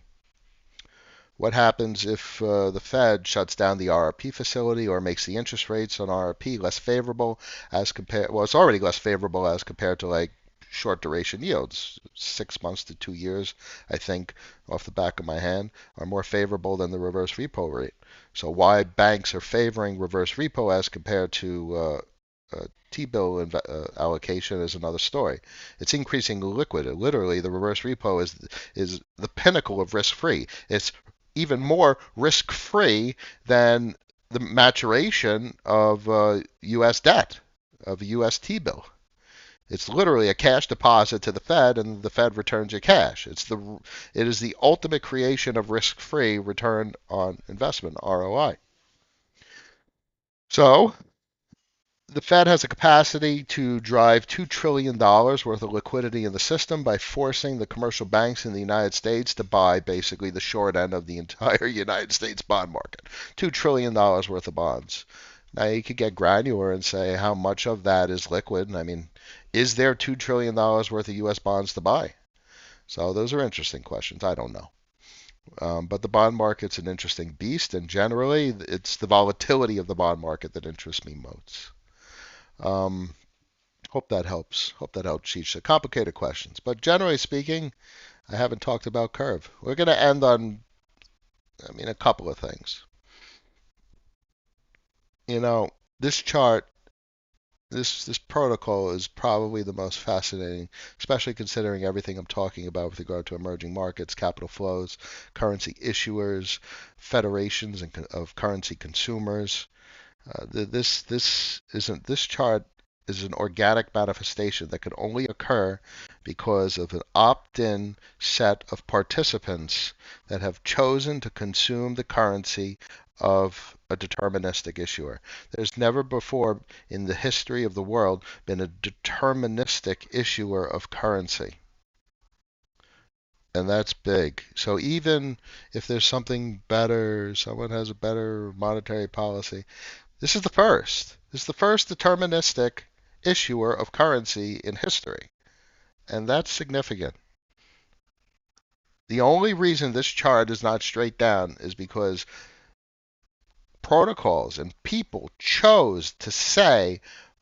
What happens if the Fed shuts down the RRP facility or makes the interest rates on RRP less favorable as compared? Well, it's already less favorable as compared to like short duration yields. 6 months to 2 years, I think, off the back of my hand, are more favorable than the reverse repo rate. So why banks are favoring reverse repo as compared to T-bill allocation is another story. It's increasing liquid. Literally, the reverse repo is the pinnacle of risk-free. It's even more risk-free than the maturation of U.S. debt, of a U.S. T-bill. It's literally a cash deposit to the Fed, and the Fed returns your cash. It is the ultimate creation of risk-free return on investment, ROI. So the Fed has a capacity to drive $2 trillion worth of liquidity in the system by forcing the commercial banks in the United States to buy basically the short end of the entire United States bond market. $2 trillion worth of bonds. Now you could get granular and say how much of that is liquid. I mean, is there $2 trillion worth of U.S. bonds to buy? So those are interesting questions. I don't know. But the bond market's an interesting beast, and generally it's the volatility of the bond market that interests me most. Um, Hope that helps. Hope that helps teach the complicated questions. But generally speaking, I haven't talked about curve. We're going to end on, a couple of things. This chart, this protocol is probably the most fascinating, especially considering everything I'm talking about with regard to emerging markets, capital flows, currency issuers, federations of currency consumers. This chart is an organic manifestation that can only occur because of an opt-in set of participants that have chosen to consume the currency of a deterministic issuer. There's never before in the history of the world been a deterministic issuer of currency. And that's big. So even if there's something better, someone has a better monetary policy, this is the first. This is the first deterministic issuer of currency in history. And that's significant. The only reason this chart is not straight down is because protocols and people chose to say,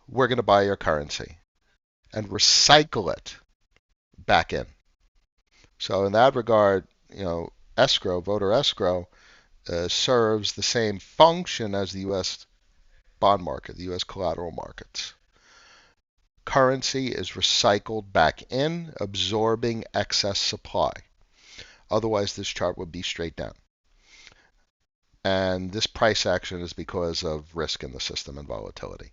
we're going to buy your currency and recycle it back in. So in that regard, escrow, voter escrow, serves the same function as the U.S. bond market, the U.S. collateral markets. Currency is recycled back in, absorbing excess supply. Otherwise, this chart would be straight down. And this price action is because of risk in the system and volatility.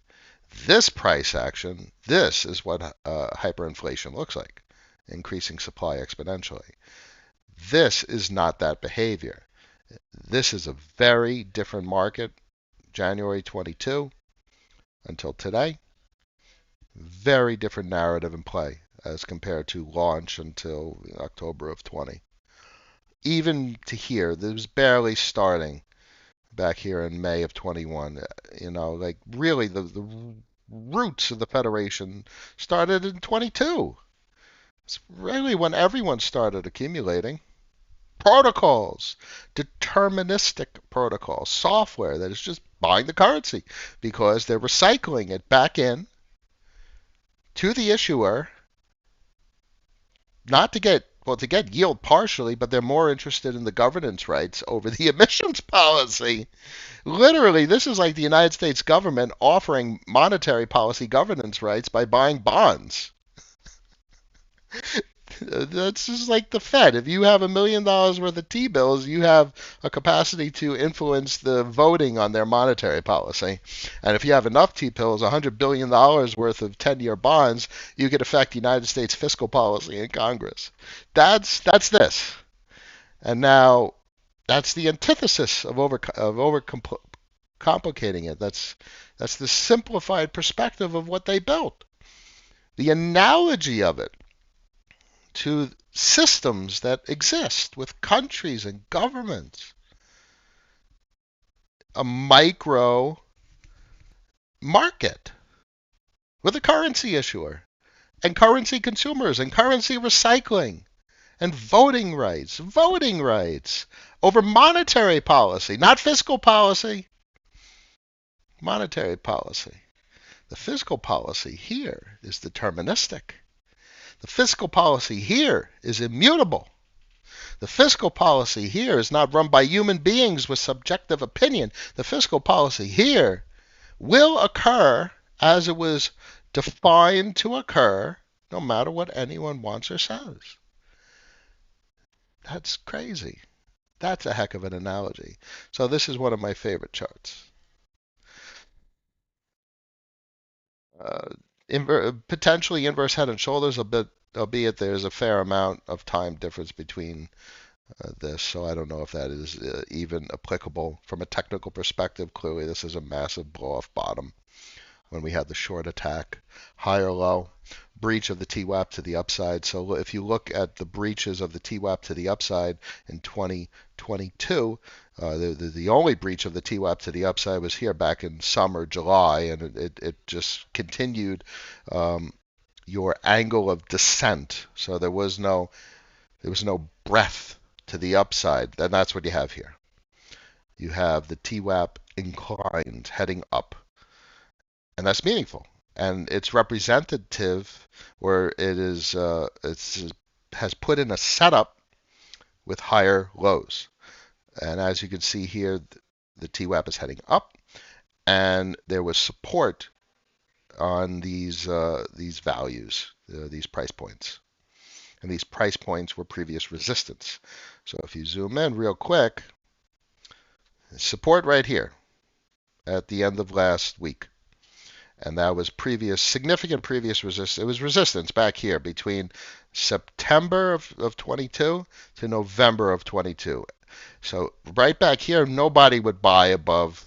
This price action, this is what hyperinflation looks like, increasing supply exponentially. This is not that behavior. This is a very different market, January 22 until today. Very different narrative in play as compared to launch until October of 20. Even to here, this was barely starting back here in May of 21. Like really the roots of the Federation started in 22. It's really when everyone started accumulating. Protocols, deterministic protocols, software that is just buying the currency because they're recycling it back in to the issuer, not to get yield partially, but they're more interested in the governance rights over the emissions policy. Literally, this is like the United States government offering monetary policy governance rights by buying bonds. That's just like the Fed. If you have $1 million worth of T-bills, you have a capacity to influence the voting on their monetary policy. And if you have enough T-bills, $100 billion worth of 10-year bonds, you could affect United States fiscal policy in Congress. That's this. And now that's the antithesis of over complicating it. That's the simplified perspective of what they built. The analogy of it to systems that exist with countries and governments, a micro market with a currency issuer and currency consumers and currency recycling and voting rights over monetary policy, not fiscal policy, monetary policy. The fiscal policy here is deterministic. The fiscal policy here is immutable. The fiscal policy here is not run by human beings with subjective opinion. The fiscal policy here will occur as it was defined to occur, no matter what anyone wants or says. That's crazy. That's a heck of an analogy. So this is one of my favorite charts. Uh, Potentially inverse head and shoulders, albeit there's a fair amount of time difference between this, so I don't know if that is even applicable from a technical perspective. Clearly, this is a massive blow-off bottom when we had the short attack, higher low, breach of the TWAP to the upside. So if you look at the breaches of the TWAP to the upside in 2022, the only breach of the TWAP to the upside was here back in summer, July, and it just continued your angle of descent. So there was no breadth to the upside, and that's what you have here. You have the TWAP inclined, heading up, and that's meaningful. And it's representative where it is has put in a setup with higher lows. And as you can see here, the TWAP is heading up, and there was support on these values, these price points. And these price points were previous resistance. So if you zoom in real quick, support right here at the end of last week. And that was significant previous resistance. It was resistance back here between September of 22 to November of 22. So right back here, nobody would buy above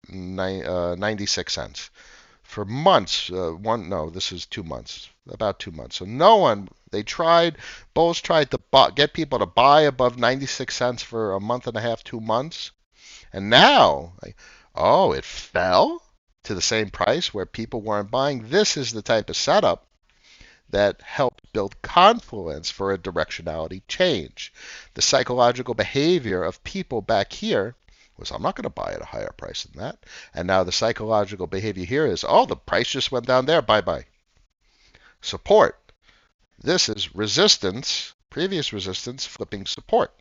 96 cents. For months, this is 2 months, about 2 months. So no one, bulls tried to get people to buy above 96 cents for a month and a half, 2 months. And now, it fell to the same price where people weren't buying. This is the type of setup that helped build confluence for a directionality change. The psychological behavior of people back here was, I'm not going to buy at a higher price than that. And now the psychological behavior here is, the price just went down there, bye-bye. Support. This is resistance, previous resistance, flipping support.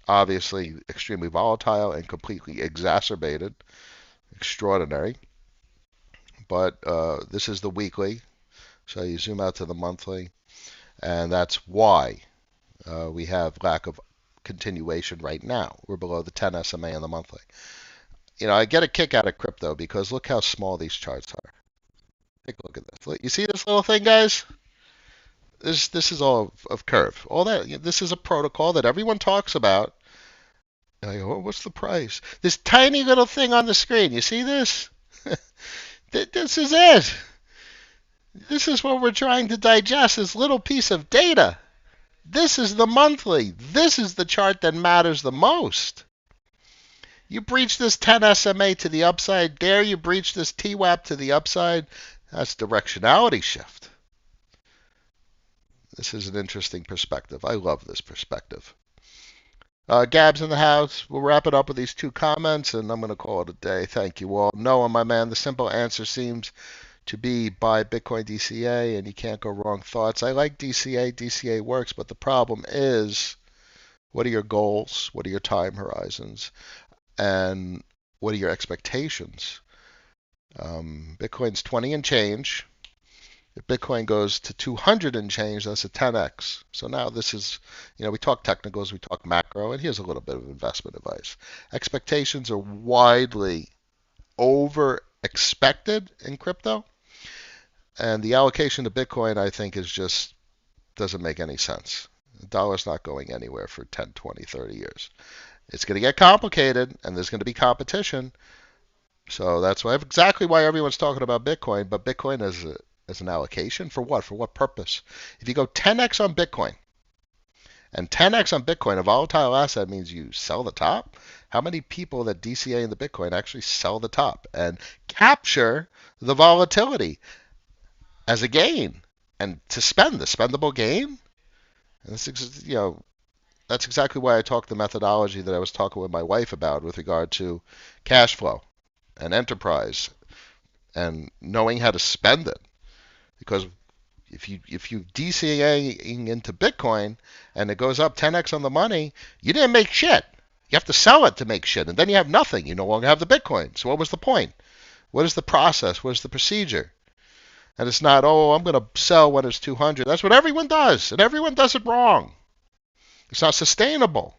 Obviously extremely volatile and completely exacerbated. Extraordinary. But this is the weekly. So you zoom out to the monthly, and that's why we have lack of continuation right now. We're below the 10 SMA on the monthly. I get a kick out of crypto because look how small these charts are. Take a look at this. You see this little thing, guys? This is all of curve. All that. This is a protocol that everyone talks about. And I go, what's the price? This tiny little thing on the screen. You see this? This is it. This is what we're trying to digest, this little piece of data. This is the monthly. This is the chart that matters the most. You breach this 10 SMA to the upside. Dare you breach this TWAP to the upside. That's directionality shift. This is an interesting perspective. I love this perspective. Gab's in the house. We'll wrap it up with these two comments, and I'm going to call it a day. Thank you all. Noah, my man, the simple answer seems to be buy Bitcoin DCA, and you can't go wrong. Thoughts. I like DCA. DCA works, but the problem is, what are your goals? What are your time horizons? And what are your expectations? Bitcoin's 20 and change. If Bitcoin goes to 200 and change, that's a 10x. So now this is, we talk technicals, we talk macro, and here's a little bit of investment advice. Expectations are widely over expected in crypto, and the allocation to Bitcoin, I think, doesn't make any sense. The dollar's not going anywhere for 10, 20, 30 years. It's going to get complicated, and there's going to be competition. So that's exactly why everyone's talking about Bitcoin. But Bitcoin as an allocation for what? For what purpose? If you go 10x on Bitcoin, and 10x on Bitcoin, a volatile asset means you sell the top. How many people that DCA in the Bitcoin actually sell the top and capture the volatility as a gain and to spend the spendable gain? And that's exactly why I talked the methodology that I was talking with my wife about with regard to cash flow and enterprise and knowing how to spend it. Because if you DCAing into Bitcoin and it goes up 10x on the money, you didn't make shit. You have to sell it to make shit, and then you have nothing. You no longer have the Bitcoin. So what was the point? What is the process? What is the procedure? And it's not, oh, I'm going to sell when it's 200. That's what everyone does, and everyone does it wrong. It's not sustainable.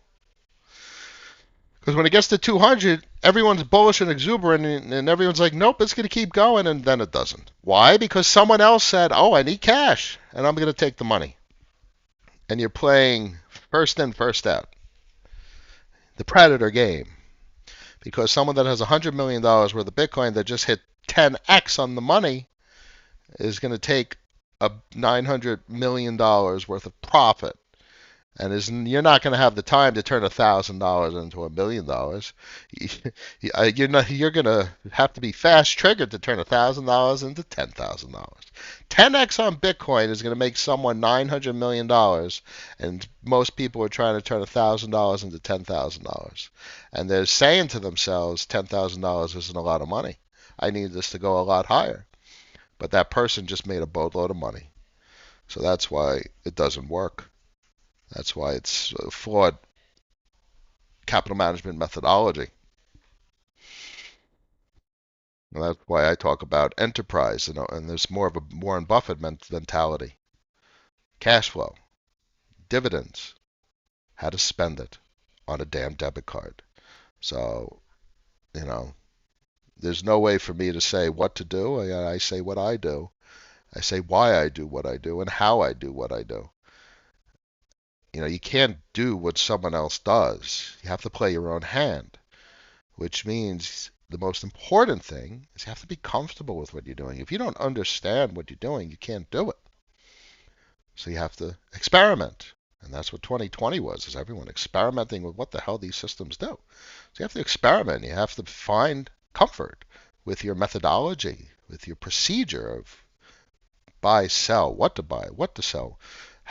Because when it gets to 200, everyone's bullish and exuberant, and everyone's like, nope, it's going to keep going, and then it doesn't. Why? Because someone else said, oh, I need cash, and I'm going to take the money. And you're playing first in, first out. The predator game. Because someone that has $100 million worth of Bitcoin that just hit 10x on the money is going to take a $900 million worth of profit. And you're not going to have the time to turn $1,000 into $1 million. You're going to have to be fast triggered to turn $1,000 into $10,000. 10x on Bitcoin is going to make someone $900 million, and most people are trying to turn $1,000 into $10,000. And they're saying to themselves, $10,000 isn't a lot of money. I need this to go a lot higher. But that person just made a boatload of money. So that's why it doesn't work. That's why it's a flawed capital management methodology. And that's why I talk about enterprise, and there's more of a Warren Buffett mentality. Cash flow, dividends, how to spend it on a damn debit card. So, there's no way for me to say what to do. I say what I do. I say why I do what I do and how I do what I do. You can't do what someone else does. You have to play your own hand, which means the most important thing is you have to be comfortable with what you're doing. If you don't understand what you're doing, you can't do it. So you have to experiment. And that's what 2020 was, is everyone experimenting with what the hell these systems do. So you have to experiment. You have to find comfort with your methodology, with your procedure of buy, sell, what to buy, what to sell,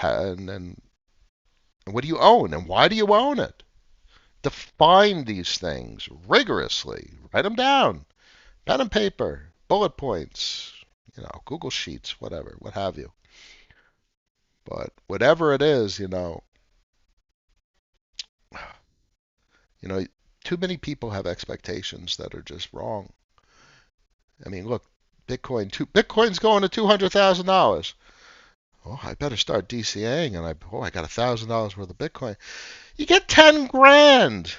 and what do you own, and why do you own it? Define these things rigorously. Write them down. Pen and paper, bullet points, Google Sheets, whatever, what have you. But whatever it is, too many people have expectations that are just wrong. I mean, look, Bitcoin's going to $200,000. Oh, I better start DCAing, and I got $1,000 worth of Bitcoin. You get 10 grand.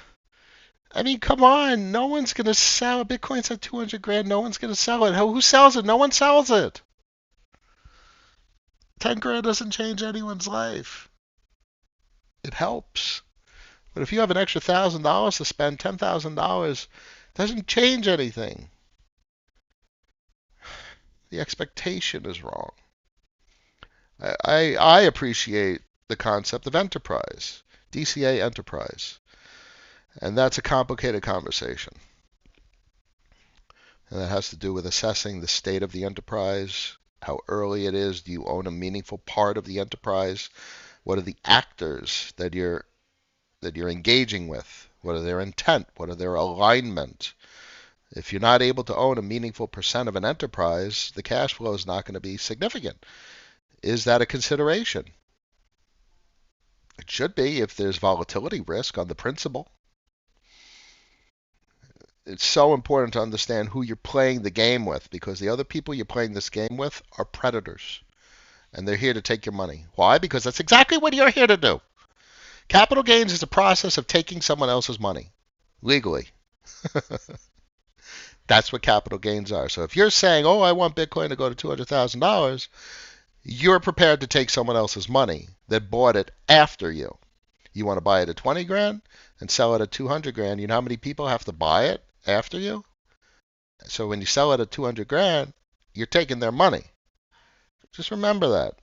I mean, come on. No one's going to sell. Bitcoin's at 200 grand. No one's going to sell it. Who sells it? No one sells it. 10 grand doesn't change anyone's life. It helps. But if you have an extra $1,000 to spend, $10,000 doesn't change anything. The expectation is wrong. I appreciate the concept of enterprise, DCA enterprise. And that's a complicated conversation. And that has to do with assessing the state of the enterprise, how early it is, do you own a meaningful part of the enterprise, what are the actors that you're engaging with, what are their intent, what are their alignment. If you're not able to own a meaningful percent of an enterprise, the cash flow is not going to be significant. Is that a consideration? It should be if there's volatility risk on the principal. It's so important to understand who you're playing the game with, because the other people you're playing this game with are predators. And they're here to take your money. Why? Because that's exactly what you're here to do. Capital gains is a process of taking someone else's money legally. That's what capital gains are. So if you're saying, oh, I want Bitcoin to go to $200,000, You're prepared to take someone else's money that bought it after you. You want to buy it at 20 grand and sell it at 200 grand. You know how many people have to buy it after you? So when you sell it at 200 grand, you're taking their money. Just remember that.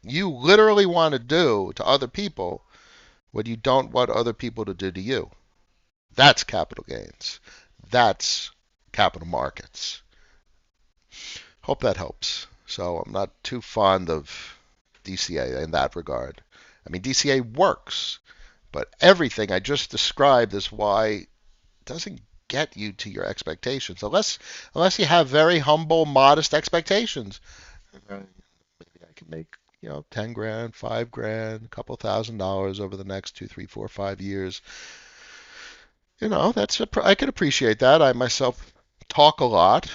You literally want to do to other people what you don't want other people to do to you. That's capital gains. That's capital markets. Hope that helps. So I'm not too fond of DCA in that regard. I mean, DCA works, but everything I just described is why it doesn't get you to your expectations. Unless you have very humble, modest expectations. Maybe I can make 10 grand, 5 grand, a couple $1,000 over the next 2, 3, 4, 5 years. I could appreciate that. I myself talk a lot,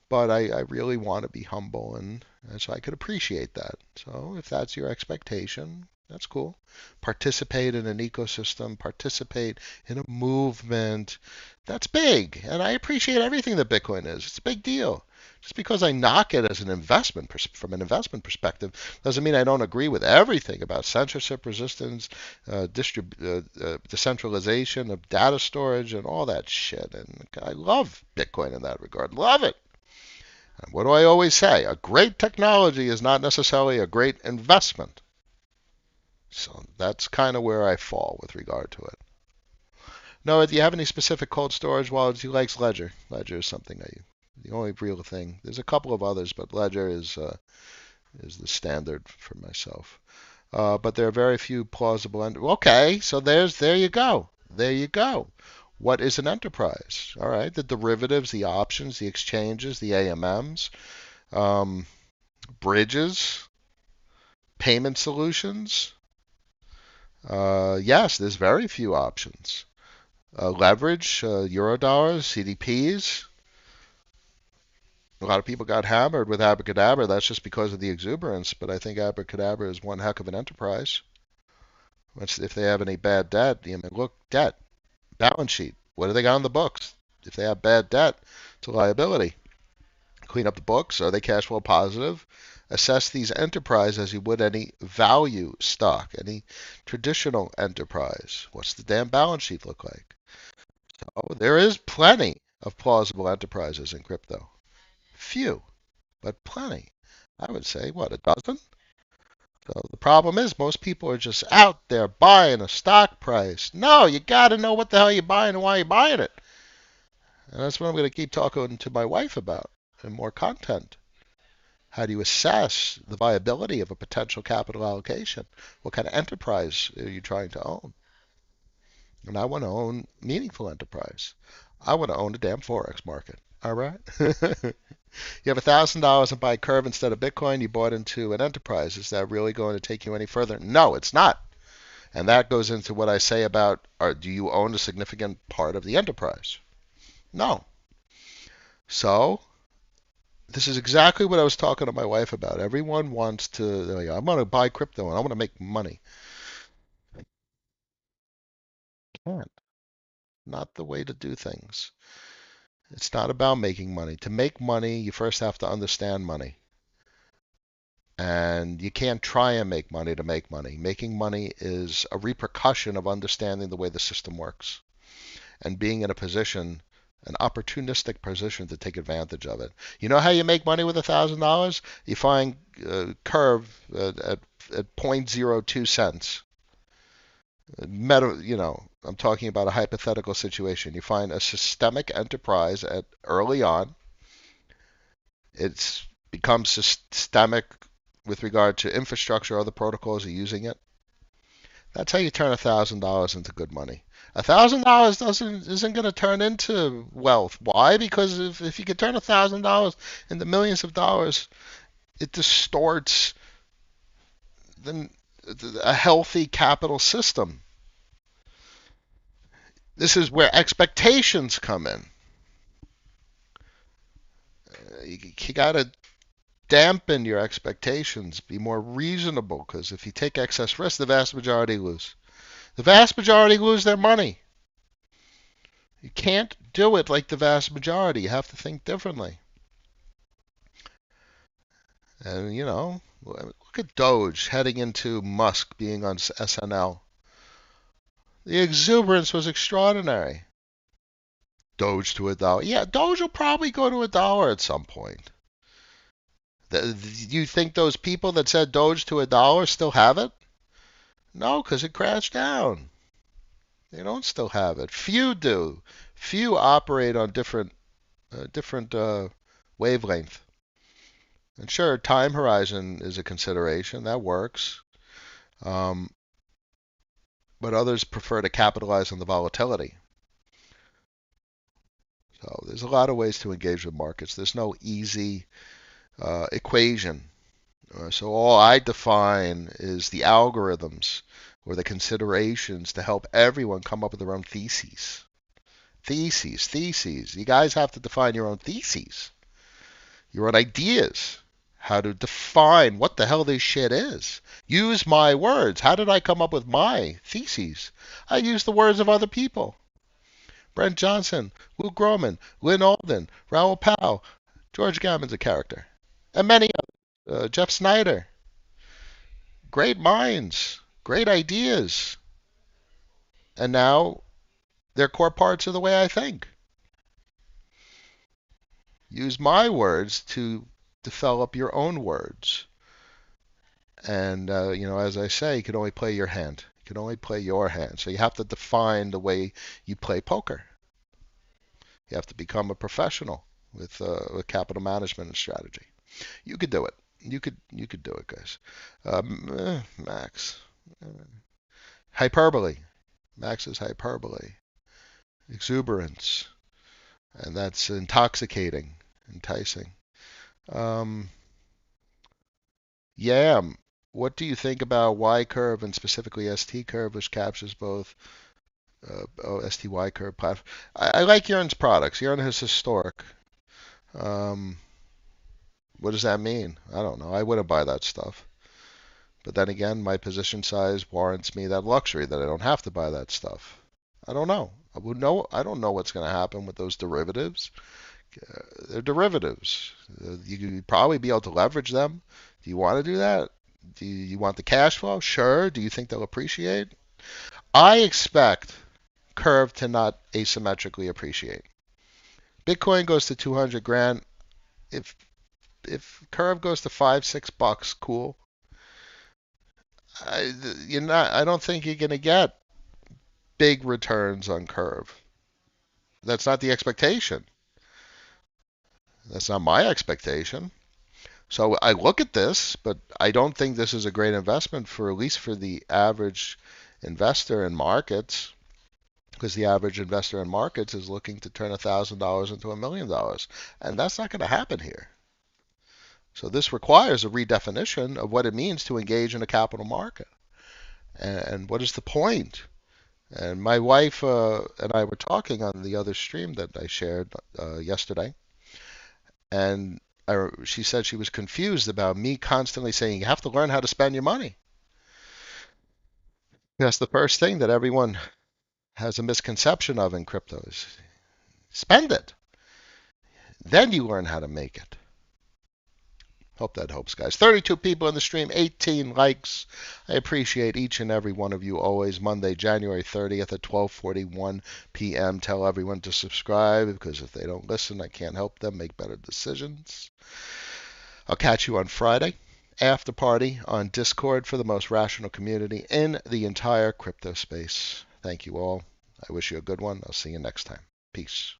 but I really want to be humble, and so I could appreciate that. So if that's your expectation, that's cool. Participate in an ecosystem, participate in a movement. That's big, and I appreciate everything that Bitcoin is. It's a big deal. Just because I knock it as an investment from an investment perspective doesn't mean I don't agree with everything about censorship resistance, decentralization of data storage, and all that shit. And I love Bitcoin in that regard. Love it. And what do I always say? A great technology is not necessarily a great investment. So that's kind of where I fall with regard to it. No, do you have any specific cold storage wallets? He likes Ledger. Ledger is something the only real thing. There's a couple of others, but Ledger is the standard for myself. But there are very few plausible. Okay, so there you go. There you go. What is an enterprise? All right, the derivatives, the options, the exchanges, the AMMs, um, bridges, payment solutions. Yes, there's very few options. Leverage, Eurodollars, CDPs. A lot of people got hammered with Abracadabra. That's just because of the exuberance, but I think Abracadabra is one heck of an enterprise. If they have any bad debt, look, debt, balance sheet. What do they got on the books? If they have bad debt, it's a liability. Clean up the books. Are they cash flow positive? Assess these enterprises as you would any value stock, any traditional enterprise. What's the damn balance sheet look like? So there is plenty of plausible enterprises in crypto. Few, but plenty. I would say, what, a dozen? So the problem is most people are just out there buying a stock price. No, you got to know what the hell you're buying and why you're buying it. And that's what I'm going to keep talking to my wife about and more content. How do you assess the viability of a potential capital allocation? What kind of enterprise are you trying to own? And I want to own meaningful enterprise. I want to own the damn Forex market. All right? You have $1,000 and buy Curve instead of Bitcoin. You bought into an enterprise. Is that really going to take you any further? No, it's not. And that goes into what I say about do you own a significant part of the enterprise? No. So this is exactly what I was talking to my wife about. Everyone wants to, like, I'm going to buy crypto and I want to make money. Can't. Not the way to do things. It's not about making money. To make money, you first have to understand money. And you can't try and make money to make money. Making money is a repercussion of understanding the way the system works and being in a position, an opportunistic position to take advantage of it. You know how you make money with $1,000? You find Curve at zero point 0.02 cents. I'm talking about a hypothetical situation. You find a systemic enterprise at early on. It's becomes systemic with regard to infrastructure, other protocols are using it. That's how you turn $1,000 into good money. $1,000 isn't going to turn into wealth. Why? Because if you could turn $1,000 into millions of dollars, it distorts a healthy capital system. This is where expectations come in. You got to dampen your expectations, be more reasonable, because if you take excess risk, the vast majority lose. The vast majority lose their money. You can't do it like the vast majority. You have to think differently. And, Look at Doge heading into Musk being on SNL. The exuberance was extraordinary. Doge to $1. Yeah, Doge will probably go to $1 at some point. You think those people that said Doge to $1 still have it? No, because it crashed down. They don't still have it. Few do. Few operate on different wavelength. And sure, time horizon is a consideration. That works. Um, but others prefer to capitalize on the volatility. So there's a lot of ways to engage with markets. There's no easy equation. So all I define is the algorithms or the considerations to help everyone come up with their own theses. Theses. You guys have to define your own theses, your own ideas, how to define what the hell this shit is. Use my words. How did I come up with my theses? I used the words of other people. Brent Johnson, Lou Groman, Lynn Alden, Raoul Pal, George Gammon's a character, and many others. Jeff Snyder. Great minds, great ideas. And now they're core parts of the way I think. Use my words to develop your own words. And, as I say, you can only play your hand. You can only play your hand. So you have to define the way you play poker. You have to become a professional with capital management and strategy. You could do it. You could do it, guys. Max. Hyperbole. Max is hyperbole. Exuberance. And that's intoxicating, enticing. Yam, what do you think about Y curve and specifically ST curve, which captures both STY curve platform? I like Yearn's products. Yearn is historic. Um, what does that mean? I don't know. I wouldn't buy that stuff. But then again, my position size warrants me that luxury that I don't have to buy that stuff. I don't know. I don't know what's going to happen with those derivatives. They're derivatives. You'd probably be able to leverage them. Do you want to do that? Do you want the cash flow? Sure. Do you think they'll appreciate? I expect curve to not asymmetrically appreciate. Bitcoin goes to 200 grand. If curve goes to $5-6, cool. I don't think you're going to get big returns on curve. That's not the expectation. That's not my expectation. So I look at this, but I don't think this is a great investment for at least for the average investor in markets, because the average investor in markets is looking to turn $1,000 into $1,000,000, and that's not going to happen here. So this requires a redefinition of what it means to engage in a capital market, and what is the point? And my wife and I were talking on the other stream that I shared yesterday, and she said she was confused about me constantly saying you have to learn how to spend your money. That's the first thing that everyone has a misconception of in crypto is spend it. Then you learn how to make it. Hope that helps, guys. 32 people in the stream, 18 likes. I appreciate each and every one of you always. Monday, January 30th at 12:41 p.m. Tell everyone to subscribe because if they don't listen, I can't help them make better decisions. I'll catch you on Friday. After party on Discord for the most rational community in the entire crypto space. Thank you all. I wish you a good one. I'll see you next time. Peace.